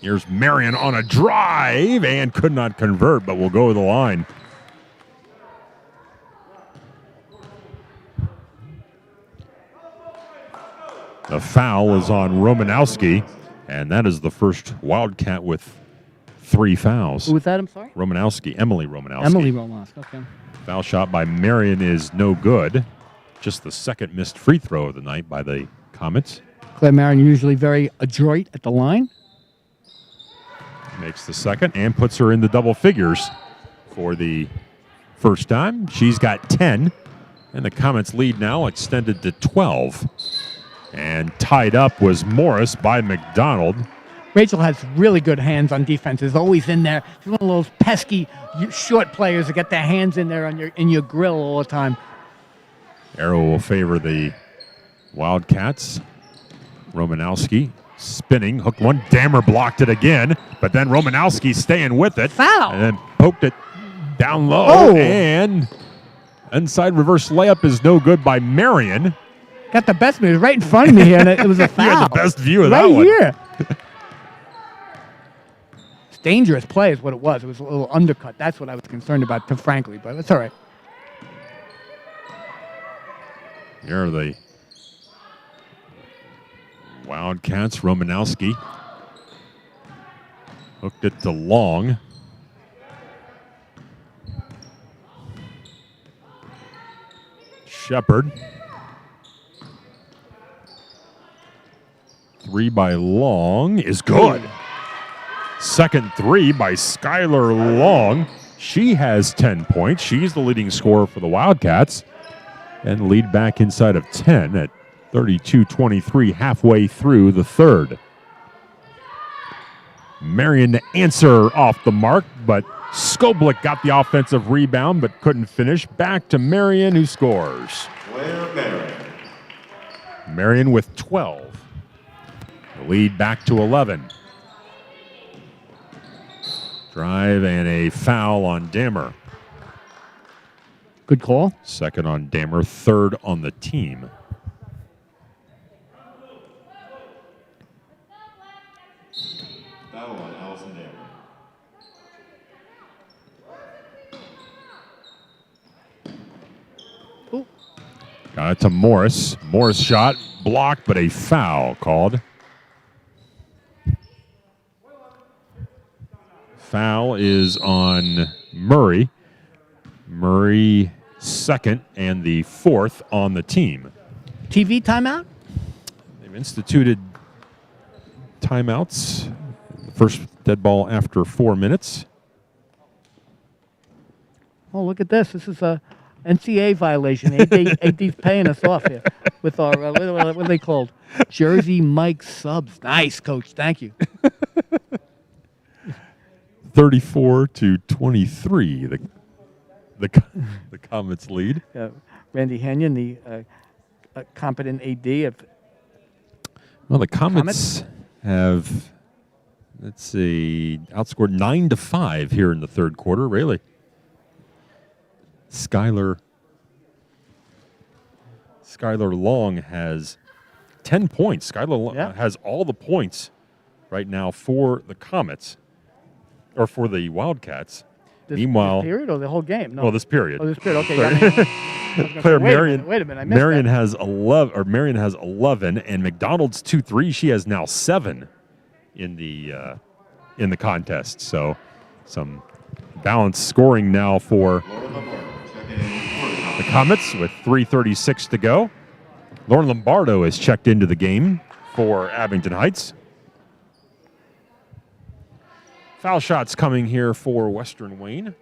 Here's Marion on a drive and could not convert, but will go to the line. The foul is on Romanowski, and that is the first Wildcat with 3 fouls. Who was that? I'm sorry? Emily Romanowski. Emily Romanowski, okay. Foul shot by Marion is no good. Just the second missed free throw of the night by the Comets. Claire Marion usually very adroit at the line. Makes the second and puts her in the double figures for the first time. She's got 10, and the Comets lead now extended to 12. And tied up was Morris by McDonald. Rachel has really good hands on defense. Is always in there. She's one of those pesky short players that get their hands in there on your grill all the time. Arrow will favor the Wildcats. Romanowski spinning, hooked one. Dammer blocked it again, but then Romanowski staying with it. Foul. And then poked it down low. Oh. And inside reverse layup is no good by Marion. Got the best move right in front of me here, and it was a foul. You had the best view of right that one. Here. It's dangerous play is what it was. It was a little undercut. That's what I was concerned about, frankly, but it's all right. Here are the Wildcats. Romanowski hooked it to Long. Shepard. 3 by Long is good. Second 3 by Skylar Long. She has 10 points. She's the leading scorer for the Wildcats. And lead back inside of 10 at 32-23 halfway through the third. Marion to answer off the mark, but Skoblik got the offensive rebound but couldn't finish. Back to Marion, who scores. Marion with 12. The lead back to 11. Drive and a foul on Dammer. Good call. Second on Dammer, third on the team. Foul on Allison Dammer. Ooh. Got it to Morris. Morris shot blocked, but a foul called. Foul is on Murray. Murray second and the fourth on the team. TV timeout? They've instituted timeouts. The first dead ball after 4 minutes. Oh, look at this. This is a NCAA violation. AD's paying us off here with our, what are they called? Jersey Mike subs. Nice, Coach. Thank you. 34-23, the Comets lead. Randy Henyon, the competent AD of Well, the Comets have, let's see, outscored 9-5 here in the third quarter. Really, Skylar Long has 10 points. Skylar Long has all the points right now for the Comets. Or for the Wildcats. Meanwhile, this period or the whole game? No. Well, this period. Oh, this period. Okay. Wait a minute. I missed Marion that. has 11. Or Marion has 11, and McDonald's 2-3. She has now 7 in the contest. So, some balanced scoring now for the Comets with 3:36 to go. Lauren Lombardo is checked into the game for Abington Heights. Foul shots coming here for Western Wayne.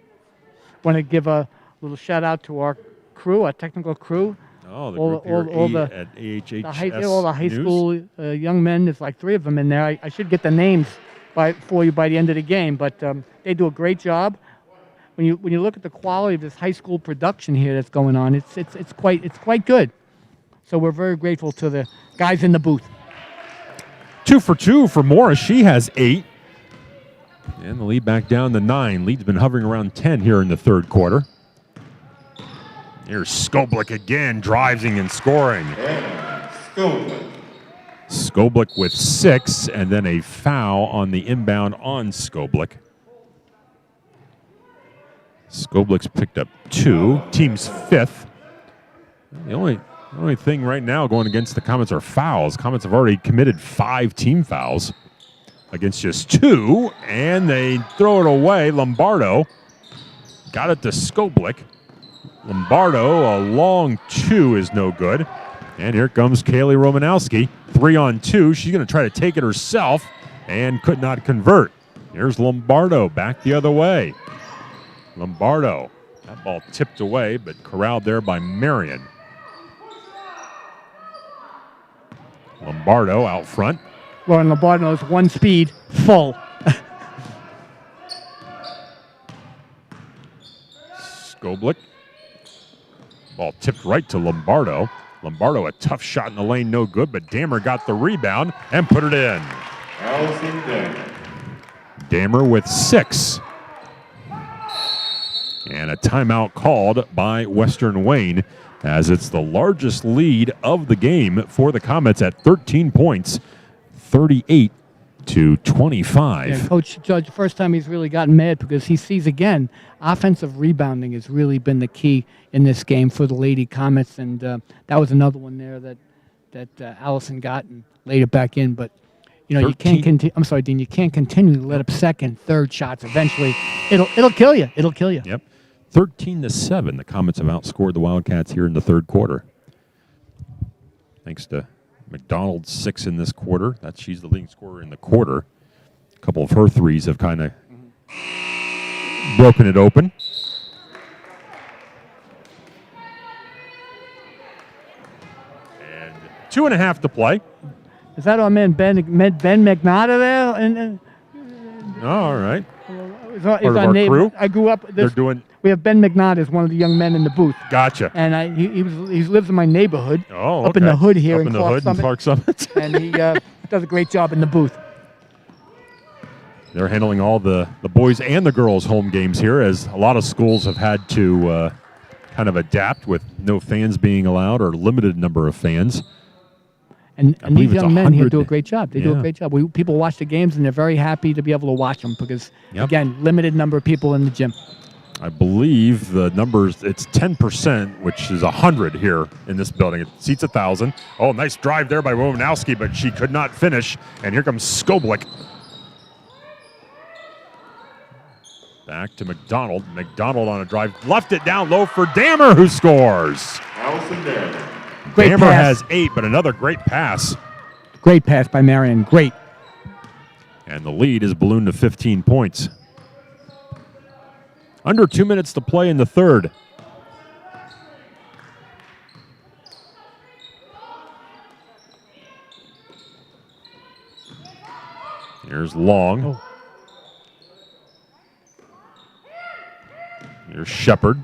Want to give a little shout out to our crew, our technical crew. Oh, the group here at AHHS all the high News. school young men. There's like 3 of them in there. I should get the names for you by the end of the game, but they do a great job. When you look at the quality of this high school production here that's going on, it's quite good. So we're very grateful to the guys in the booth. 2 for 2 for Morris. She has 8. And the lead back down to 9. Lead's been hovering around 10 here in the third quarter. Here's Skoblik again, driving and scoring. And Skoblik. Skoblik with 6, and then a foul on the inbound on Skoblik. Skoblik's picked up 2, team's 5th. The only thing right now going against the Comets are fouls. Comets have already committed 5 team fouls against just 2, and they throw it away. Lombardo got it to Skoblik. Lombardo, a long 2 is no good. And here comes Kaylee Romanowski. 3-on-2. She's going to try to take it herself and could not convert. Here's Lombardo back the other way. Lombardo, that ball tipped away, but corralled there by Marion. Lombardo out front. Lauren Lombardo's one speed, full. Skoblik. Ball tipped right to Lombardo. Lombardo, a tough shot in the lane, no good, but Dammer got the rebound and put it in. Allison Dammer. Dammer with 6. And a timeout called by Western Wayne, as it's the largest lead of the game for the Comets at 13 points, 38-25. Yeah, Coach Judge, first time he's really gotten mad because he sees again offensive rebounding has really been the key in this game for the Lady Comets, and that was another one there that Allison got and laid it back in. But you know 13. You can't continue. I'm sorry, Dean. You can't continue to let up second, third shots. Eventually, it'll kill you. It'll kill you. Yep. 13-7. The Comets have outscored the Wildcats here in the third quarter. Thanks to McDonald's 6 in this quarter. She's the leading scorer in the quarter. A couple of her threes have kind of broken it open. And 2.5 to play. Is that our man Ben McNada there? All right. He's Part of our crew. I grew up. We have Ben McNada as one of the young men in the booth. Gotcha. And he lives in my neighborhood. Oh, up in the hood here up in the hood in Clark Summit. And he does a great job in the booth. They're handling all the boys and the girls' home games here, as a lot of schools have had to kind of adapt with no fans being allowed or limited number of fans. And these young men here do a great job. They do a great job. People watch the games, and they're very happy to be able to watch them because, again, limited number of people in the gym. I believe the numbers, it's 10%, which is 100 here in this building. It seats 1,000. Oh, nice drive there by Romanowski, but she could not finish. And here comes Skoblik. Back to McDonald. McDonald on a drive. Left it down low for Dammer, who scores. Allison Dammer. Dammer has 8, but another great pass. Great pass by Marion. Great. And the lead is ballooned to 15 points. Under 2 minutes to play in the third. Here's Long. Oh. Here's Shepard.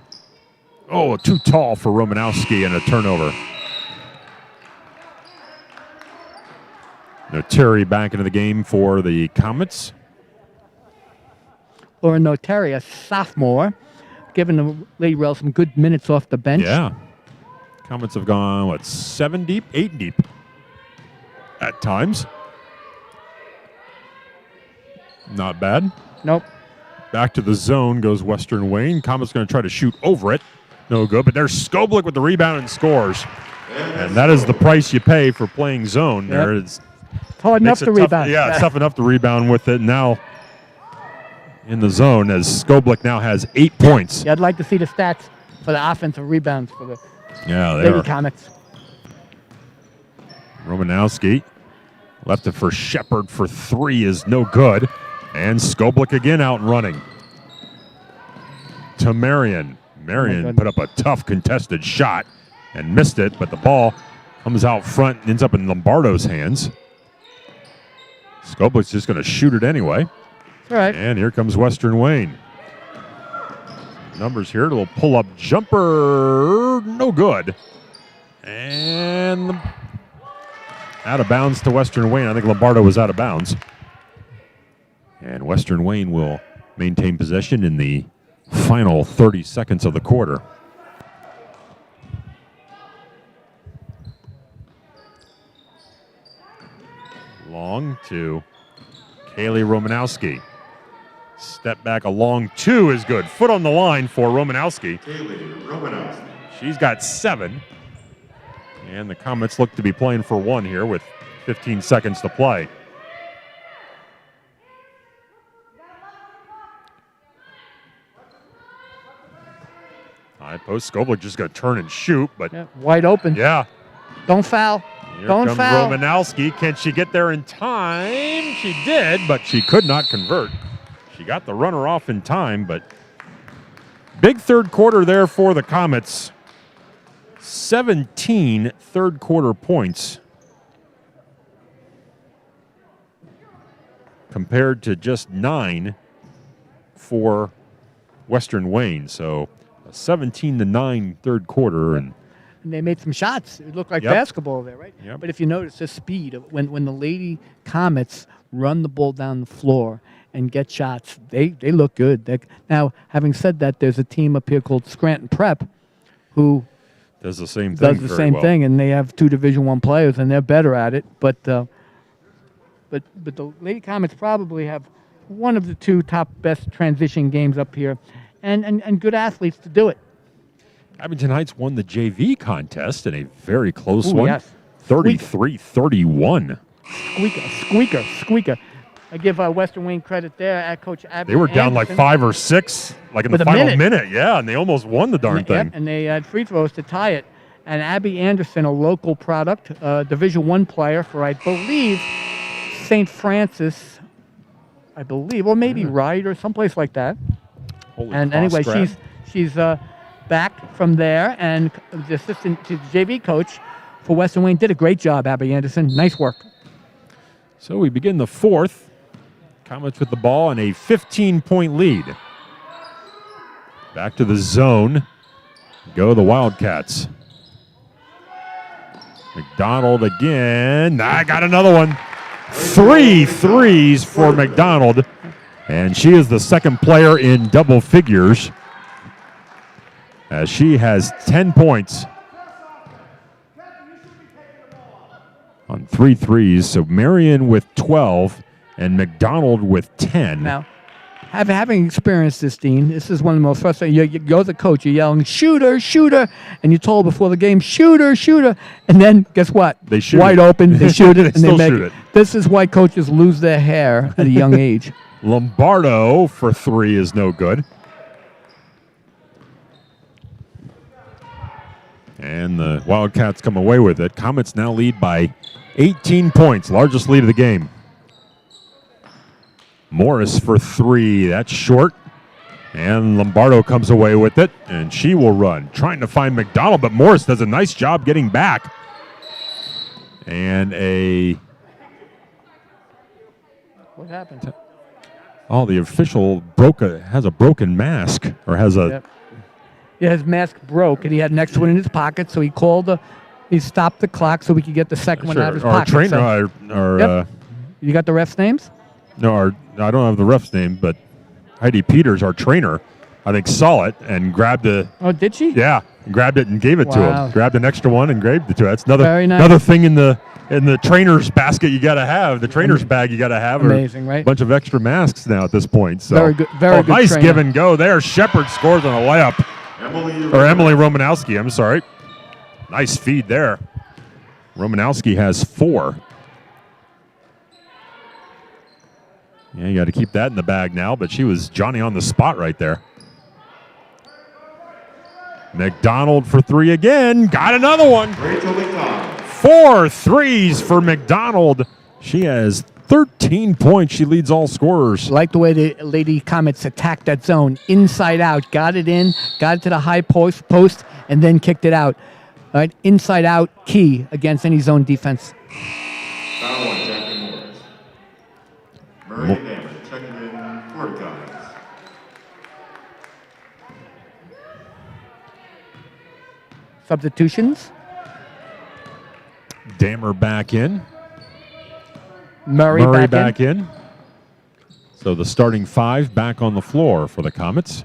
Oh, too tall for Romanowski and a turnover. Noteri back into the game for the Comets. Lauren Noteri, a sophomore, giving the Lady Rails some good minutes off the bench. Yeah. Comets have gone, 7 deep? 8 deep at times. Not bad. Nope. Back to the zone goes Western Wayne. Comets going to try to shoot over it. No good, but there's Skoblik with the rebound and scores. And that is the price you pay for playing zone. Yep. There it's hard enough to rebound. Yeah, it's tough enough to rebound with it. Now in the zone, as Skoblik now has 8 points. Yeah, I'd like to see the stats for the offensive rebounds for the Lady Comets. Romanowski left it for Shepard for 3 is no good. And Skoblik again out and running. To Marion. Marion put up a tough contested shot and missed it, but the ball comes out front and ends up in Lombardo's hands. Skoblik's just going to shoot it anyway. All right. And here comes Western Wayne. Numbers here, a little pull-up jumper, no good. And out of bounds to Western Wayne. I think Lombardo was out of bounds. And Western Wayne will maintain possession in the final 30 seconds of the quarter. Long to Kaylee Romanowski. Step back, a long 2 is good. Foot on the line for Romanowski. Kaylee Romanowski. She's got 7. And the Comets look to be playing for 1 here with 15 seconds to play. High post. Skoblik just going to turn and shoot, but Yeah, wide open. yeah. Don't foul. Here Don't comes foul. Romanowski. Can she get there in time? She did, but she could not convert. She got the runner off in time, but big third quarter there for the Comets. 17 third quarter points compared to just 9 for Western Wayne. So a 17-9 third quarter, and And they made some shots. It looked like Yep. basketball there, right? Yep. But if you notice the speed of when the Lady Comets run the ball down the floor and get shots, they look good. Now, having said that, there's a team up here called Scranton Prep who does the same thing. does the very same well. thing, and they have 2 Division I players, and they're better at it. But the Lady Comets probably have one of the 2 top best transition games up here, and good athletes to do it. Abington Heights won the JV contest in a very close Ooh, one. yes. 33-31. Squeaker. I give Western Wayne credit there at Coach Abby. They were down like Anderson. 5 or 6, like in With the a final minute. Yeah, and they almost won the darn thing. Yep, and they had free throws to tie it. And Abby Anderson, a local product, Division I player for, I believe, St. Francis, I believe, or maybe Wright or someplace like that. Holy And cross anyway, grab. she's back from there, and the assistant to the JV coach for Western Wayne did a great job, Abby Anderson. Nice work. So we begin the 4th. Comets with the ball and a 15-point lead. Back to the zone. Go the Wildcats. McDonald again. I got another one. 3 threes for McDonald. And she is the second player in double figures, as she has 10 points on 3 threes. So Marion with 12 and McDonald with 10. Now, having experienced this, Dean, this is one of the most frustrating. You go as a coach, you're yelling, shooter, shooter, and you're told before the game, shooter, shooter, and then guess what? They shoot Wide it. open, they shoot it, They and they still make shoot it. it. This is why coaches lose their hair at a young age. Lombardo for 3 is no good. And the Wildcats come away with it. Comets now lead by 18 points, largest lead of the game. Morris for 3, that's short. And Lombardo comes away with it, and she will run, trying to find McDonald, but Morris does a nice job getting back. And What happened? the official has a broken mask, or has a... Yep. Yeah, his mask broke, and he had an extra one in his pocket, so he stopped the clock so we could get the second one out of his Our pocket. trainer, So- Yep. You got the refs' names? I don't have the ref's name, but Heidi Peters, our trainer, I think saw it and grabbed Oh, did she? grabbed it and gave it to Wow. him. Grabbed an extra one and gave it to him. That's Very nice. another thing in the trainer's basket you got to have. The trainer's bag you got to have. Amazing, A right? bunch of extra masks now at this point. So Very good- very good nice trainer. give and go there. Shepard scores on a layup. Emily Romanowski, I'm sorry. Nice feed there. Romanowski has 4. Yeah, you got to keep that in the bag now, but she was Johnny on the spot right there. McDonald for 3 again. Got another one. Rachel McDonald. 4 threes for McDonald. She has 13 points. She leads all scorers. Like the way the Lady Comets attacked that zone, inside out, got it in, got it to the high post, and then kicked it out. All right, inside out, key against any zone defense. Foul on Jackie Morris. Murray and Hammer checking in for the Comets. Substitutions. Dammer back in. Murray back in. So the starting 5 back on the floor for the Comets.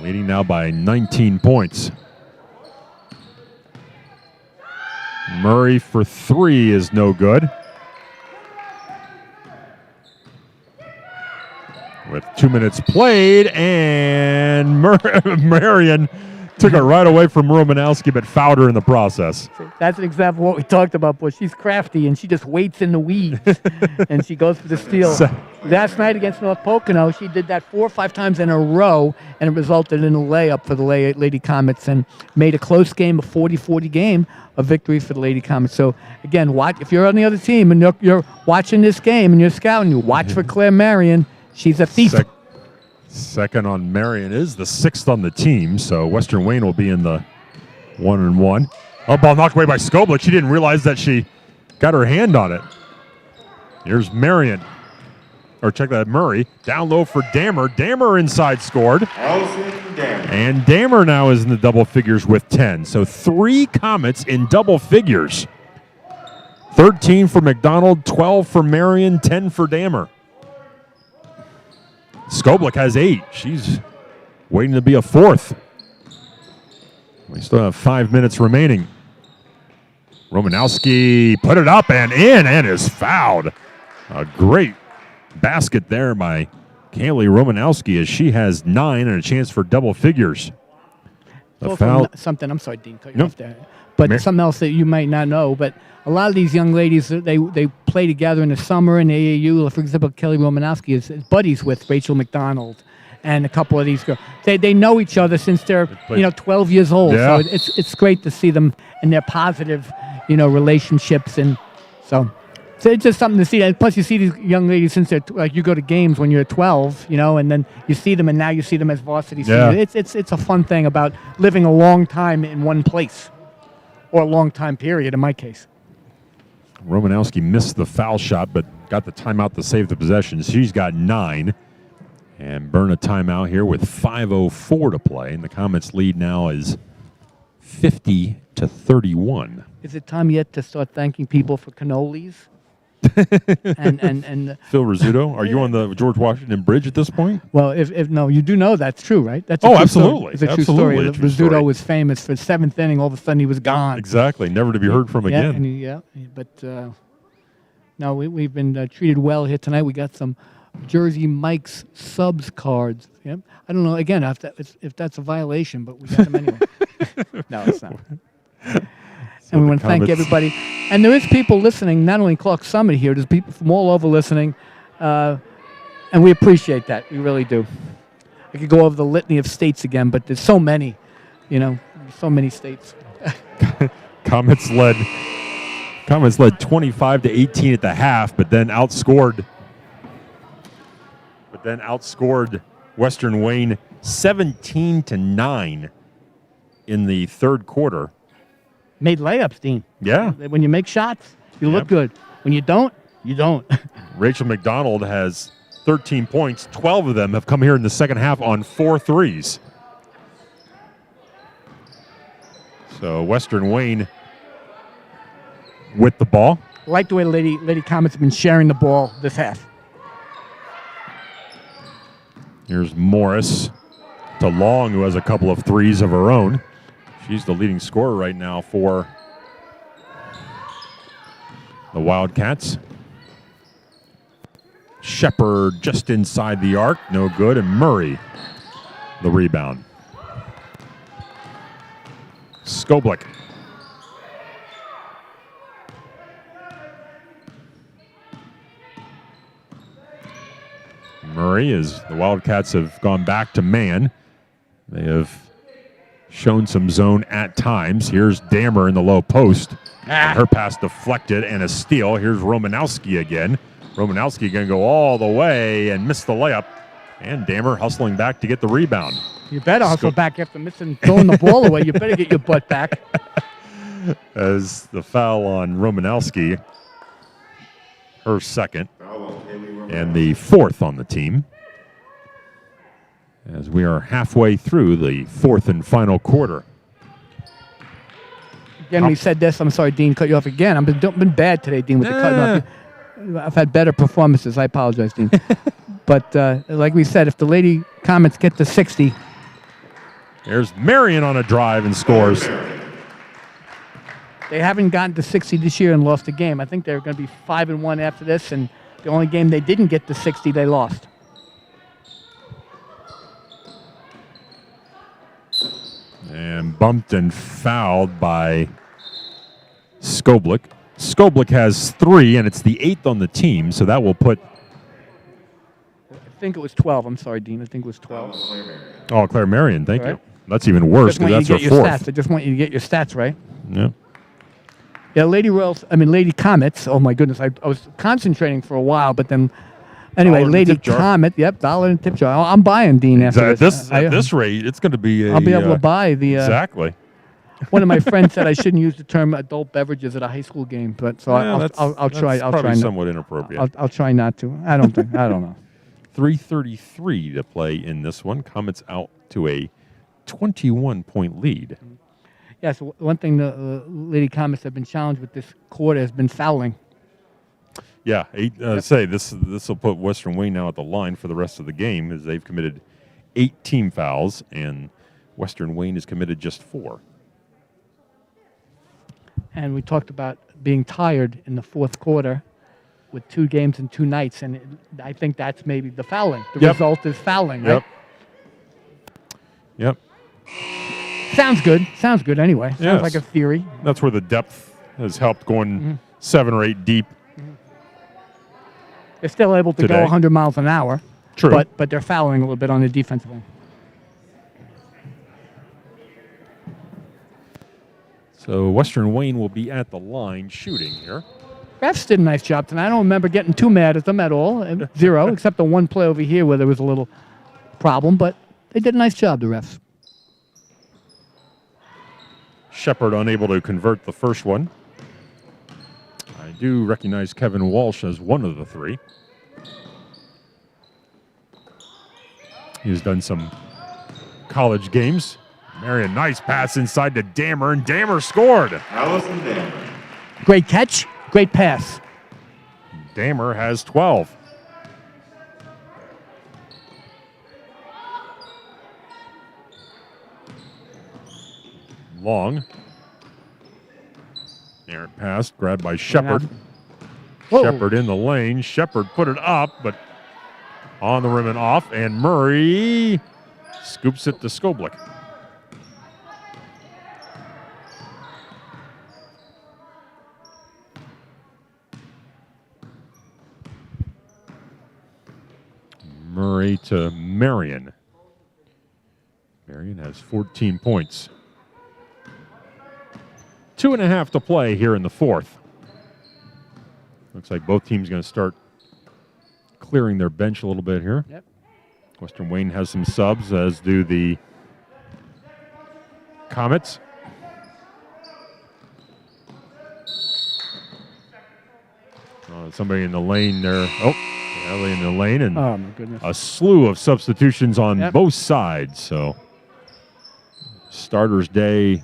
Leading now by 19 points. Murray for 3 is no good. with 2 minutes played, and Marion took it right away from Romanowski, but fouled her in the process. That's an example of what we talked about, but she's crafty, and she just waits in the weeds, and she goes for the steal. Last night against North Pocono, she did that 4 or 5 times in a row, and it resulted in a layup for the Lady Comets and made a close game, a 40-40 game, a victory for the Lady Comets. So, again, if you're on the other team and you're watching this game and you're scouting, you watch for Claire Marion. She's a thief. Second on Marion is the 6th on the team, so Western Wayne will be in the 1-1. Oh, ball knocked away by Skoblik. She didn't realize that she got her hand on it. Here's Marion. Or check that, Murray. Down low for Dammer. Dammer inside scored. And Dammer now is in the double figures with 10. So 3 Comets in double figures. 13 for McDonald, 12 for Marion, 10 for Dammer. Skoblik has 8. She's waiting to be a 4th. We still have 5 minutes remaining. Romanowski put it up and in and is fouled. A great basket there by Kaylee Romanowski as she has 9 and a chance for double figures. The foul. Something, I'm sorry, Dean, cut you off there. But something else that you might not know, but a lot of these young ladies, they play together in the summer in AAU. For example, Kelly Romanowski is buddies with Rachel McDonald and a couple of these girls. They know each other since they're 12 years old. Yeah. So it's great to see them and their positive relationships, and so it's just something to see. And plus, you see these young ladies since they're you go to games when you're 12, and then you see them, and now you see them as varsity seniors. It's a fun thing about living a long time in one place, or a long time period in my case. Romanowski missed the foul shot, but got the timeout to save the possession. She's got 9. And burn a timeout here with 5:04 to play. And the Comets' lead now is 50-31. Is it time yet to start thanking people for cannolis? and Phil Rizzuto, are you on the George Washington Bridge at this point? Well, if no, you do know that's true, right? That's a oh, true absolutely. Story. It's a absolutely true story. A true Rizzuto story. was famous for 7th inning. All of a sudden, he was gone. Exactly. Never to be heard from again. But no, we've been treated well here tonight. We got some Jersey Mike's subs cards. Yep. I don't know, again, if that's a violation, but we got them anyway. No, it's not. And we want to thank everybody. And there is people listening, not only Clark Summit here, there's people from all over listening, and we appreciate that. We really do. I could go over the litany of states again, but there's so many, so many states. Comets led 25-18 at the half, but then outscored Western Wayne 17-9 in the third quarter. Made layups, Dean. Yeah. When you make shots, you look good. When you don't, you don't. Rachel McDonald has 13 points. 12 of them have come here in the second half on 4 threes. So Western Wayne with the ball. I like the way Lady Comets have been sharing the ball this half. Here's Morris to Long, who has a couple of threes of her own. She's the leading scorer right now for the Wildcats. Shepard just inside the arc, no good, and Murray the rebound. Skoblik. Murray, as the Wildcats have gone back to man. They have shown some zone at times. Here's Dammer in the low post. Her pass deflected and a steal. Here's Romanowski again. Romanowski going to go all the way and miss the layup. And Dammer hustling back to get the rebound. You better hustle back after throwing the ball away. You better get your butt back. As the foul on Romanowski, her second, and the 4th on the team. As we are halfway through the 4th and final quarter. Again, we said this. I'm sorry, Dean, cut you off again. I've been bad today, Dean, with the cutting off. I've had better performances. I apologize, Dean. But like we said, if the Lady Comets get to 60. There's Marion on a drive and scores. They haven't gotten to 60 this year and lost a game. I think they're going to be 5-1 after this, and the only game they didn't get to 60, they lost. bumped and fouled by Skoblik. Skoblik has 3, and it's the 8th on the team, so that will put... I think it was 12. I'm sorry, Dean. I think it was 12. Oh, Claire Marion, thank Right. you. That's even worse because that's her your 4th. stats. I just want you to get your stats right. Yeah. Yeah, Lady Comets. Oh my goodness, I was concentrating for a while, but then anyway, $1 in the Lady tip jar. Comet. Yep, $1 in tip jar. I'm buying Dean after At this rate, it's going to be a... I'll be able to buy the. Exactly. One of my friends said I shouldn't use the term adult beverages at a high school game, but so I'll try. I'll probably try. somewhat inappropriate. I'll try not to. I don't know. 3:33 to play in this one. Comets out to a 21-point lead. Yeah, so one thing the Lady Comets have been challenged with this quarter has been fouling. Yeah, this will put Western Wayne now at the line for the rest of the game as they've committed 8 team fouls and Western Wayne has committed just 4. And we talked about being tired in the fourth quarter with 2 games and 2 nights, and I think that's maybe the fouling. The result is fouling, right? Yep. Sounds good anyway. Sounds like a theory. That's where the depth has helped going 7 or 8 deep. They're still able to go 100 miles an hour. True. But they're fouling a little bit on the defensive end. So Western Wayne will be at the line shooting here. Refs did a nice job tonight. I don't remember getting too mad at them at all. 0, except the one play over here where there was a little problem, but they did a nice job, the refs. Shepard unable to convert the first one. I do recognize Kevin Walsh as one of the 3. He's done some college games. Marion, nice pass inside to Dammer, and Dammer scored. Allison Dammer. Great catch, great pass. Dammer has 12. Long. Errant pass, grabbed by Shepard. Shepard in the lane. Shepard put it up, but on the rim and off, and Murray scoops it to Skoblik. Murray to Marion. Marion has 14 points. 2.5 to play here in the 4th. Looks like both teams going to start clearing their bench a little bit here. Yep. Western Wayne has some subs, as do the Comets. Somebody in the lane there. Ellie in the lane, and oh my goodness, a slew of substitutions on both sides. So starters day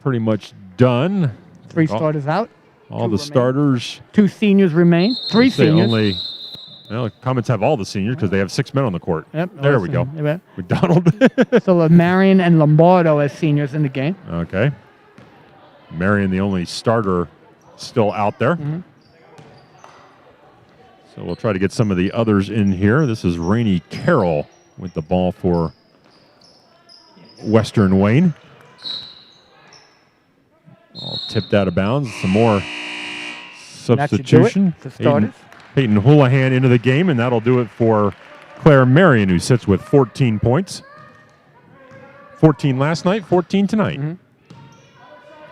pretty much done. 3 starters out. All the starters. 2 seniors remain. 3 seniors. Comets have all the seniors because they have 6 men on the court. Yep. There we go. McDonald. So Marion and Lombardo as seniors in the game. Okay. Marion, the only starter still out there. So we'll try to get some of the others in here. This is Rainey Carroll with the ball for Western Wayne. All tipped out of bounds. Some more substitution. For starters. Peyton Houlihan into the game, and that'll do it for Claire Marion, who sits with 14 points. 14 last night, 14 tonight.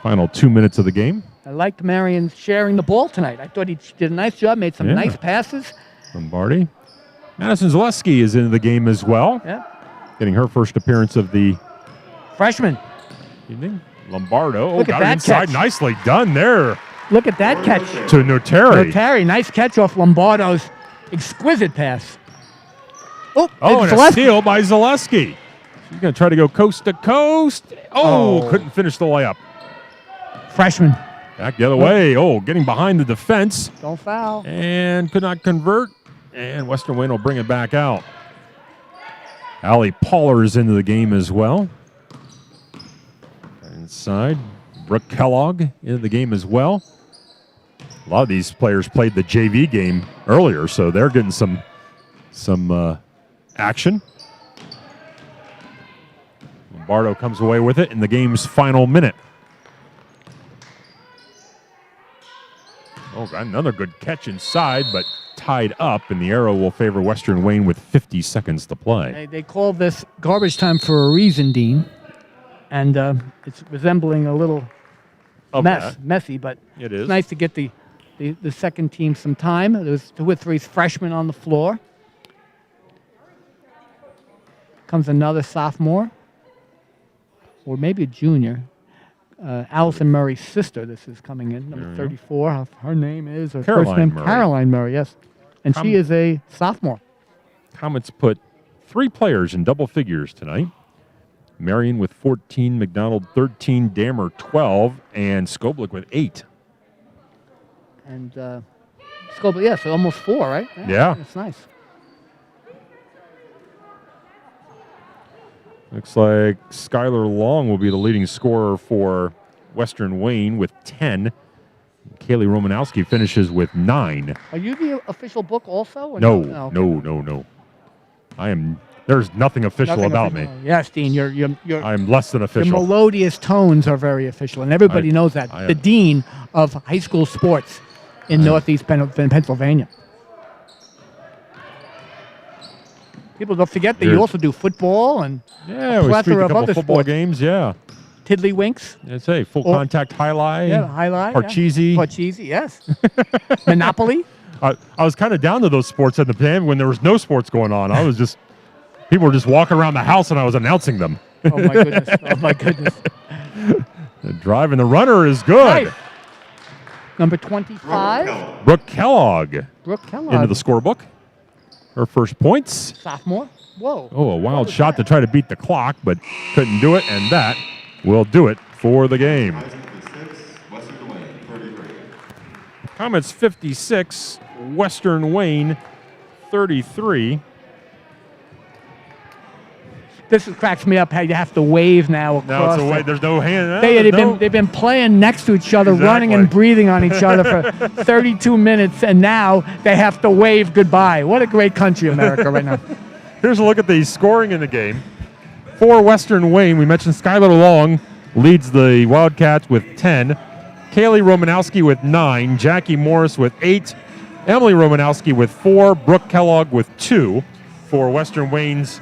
Final 2 minutes of the game. I liked Marion sharing the ball tonight. I thought he did a nice job, made some nice passes. Lombardi. Madison Zaleski is in the game as well. Getting her first appearance of the freshman evening. Lombardo. Look at got that it inside. catch. Nicely done there. Look at that catch. To Notary. Notary, nice catch off Lombardo's exquisite pass. And a steal by Zaleski. She's going to try to go coast to coast. Couldn't finish the layup. Freshman. Back the other way. Getting behind the defense. Don't foul. And could not convert. And Western Wayne will bring it back out. Allie Poller is into the game as well. Inside. Brooke Kellogg into the game as well. A lot of these players played the JV game earlier, so they're getting some action. Lombardo comes away with it in the game's final minute. Oh, another good catch inside, but tied up, and the arrow will favor Western Wayne with 50 seconds to play. They call this garbage time for a reason, Dean. And it's resembling a little messy, but It is. it's nice to get the second team some time. There's 2 or 3 freshmen on the floor. Comes another sophomore, or maybe a junior. Allison Murray's sister, this is coming in, number 34. Her name is, her Caroline first name, Murray. Caroline Murray, yes. And she is a sophomore. Comets put 3 players in double figures tonight. Marion with 14, McDonald 13, Dammer 12, and Skoblik with 8. And Scoble, yeah, so almost 4, right? Yeah. That's nice. Looks like Skylar Long will be the leading scorer for Western Wayne with 10. Kaylee Romanowski finishes with 9. Are you the official book also? Or No, okay. no. I am. There's nothing official Nothing about official. me. Yes, Dean, your I am less than official. melodious tones are very official, and everybody knows that. I The am. dean of high school sports in Northeast Pennsylvania. People don't forget that you also do football and Yeah, a we streak plethora a of couple other football sports. games. Yeah, Tiddlywinks. I'd say full contact highlight. Yeah, highlight. Parcheesi. Parcheesi, yes. Monopoly. I was kind of down to those sports at the time when there was no sports going on. I was just people were just walking around the house and I was announcing them. Oh my goodness! Oh my goodness! The drive and the runner is good. Right. Number 25, Brooke Kellogg Brooke Kellogg, into the scorebook. Her first points. sophomore. Whoa! Oh, a wild shot to try to beat the clock, but couldn't do it, and that will do it for the game. Western Wayne, 33. Comets 56, Western Wayne 33. This cracks me up how you have to wave now across. Now it's the- away. There's no hand. They've been playing next to each other, running Exactly. and breathing on each other for 32 minutes, and now they have to wave goodbye. What a great country, America, right now. Here's a look at the scoring in the game. For Western Wayne, we mentioned Skylar Long leads the Wildcats with 10. Kaylee Romanowski with 9. Jackie Morris with 8. Emily Romanowski with 4. Brooke Kellogg with 2 for Western Wayne's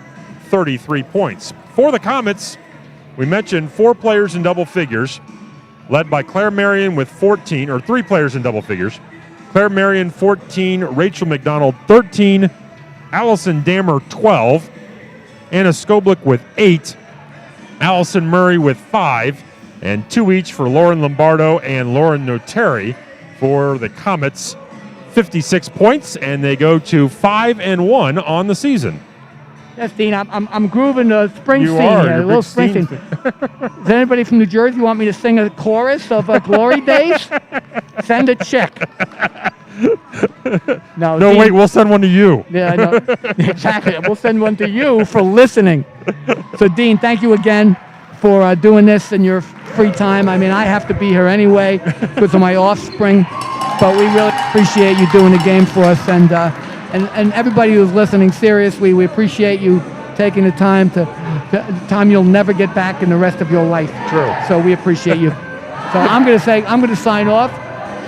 33 points. For the Comets, we mentioned 4 players in double figures, led by Claire Marion with 14, or 3 players in double figures. Claire Marion 14, Rachel McDonald 13, Allison Dammer 12, Anna Skoblik with 8, Allison Murray with 5, and 2 each for Lauren Lombardo and Lauren Notari for the Comets. 56 points, and they go to 5-1 on the season. Yes, Dean, I'm grooving the Springsteen You are. here, a You're little big Springsteen. Is anybody from New Jersey want me to sing a chorus of Glory Days? Send a check. No, No, Dean, wait, we'll send one to you. Yeah, I know. Exactly. We'll send one to you for listening. So, Dean, thank you again for doing this in your free time. I mean, I have to be here anyway because of my offspring, but we really appreciate you doing the game for us. And everybody who's listening, seriously, we appreciate you taking the time time you'll never get back in the rest of your life. True. So we appreciate you. So I'm going to sign off.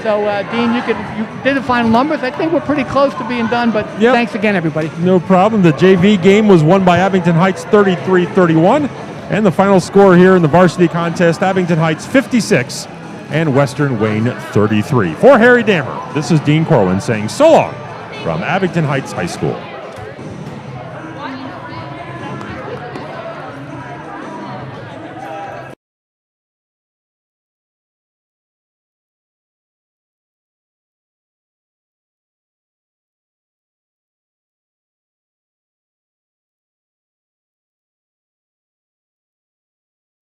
So Dean, you did the final numbers. I think we're pretty close to being done, but Yep. thanks again, everybody. No problem. The JV game was won by Abington Heights 33-31. And the final score here in the varsity contest, Abington Heights 56 and Western Wayne 33. For Harry Dammer, this is Dean Corwin saying so long from Abington Heights High School.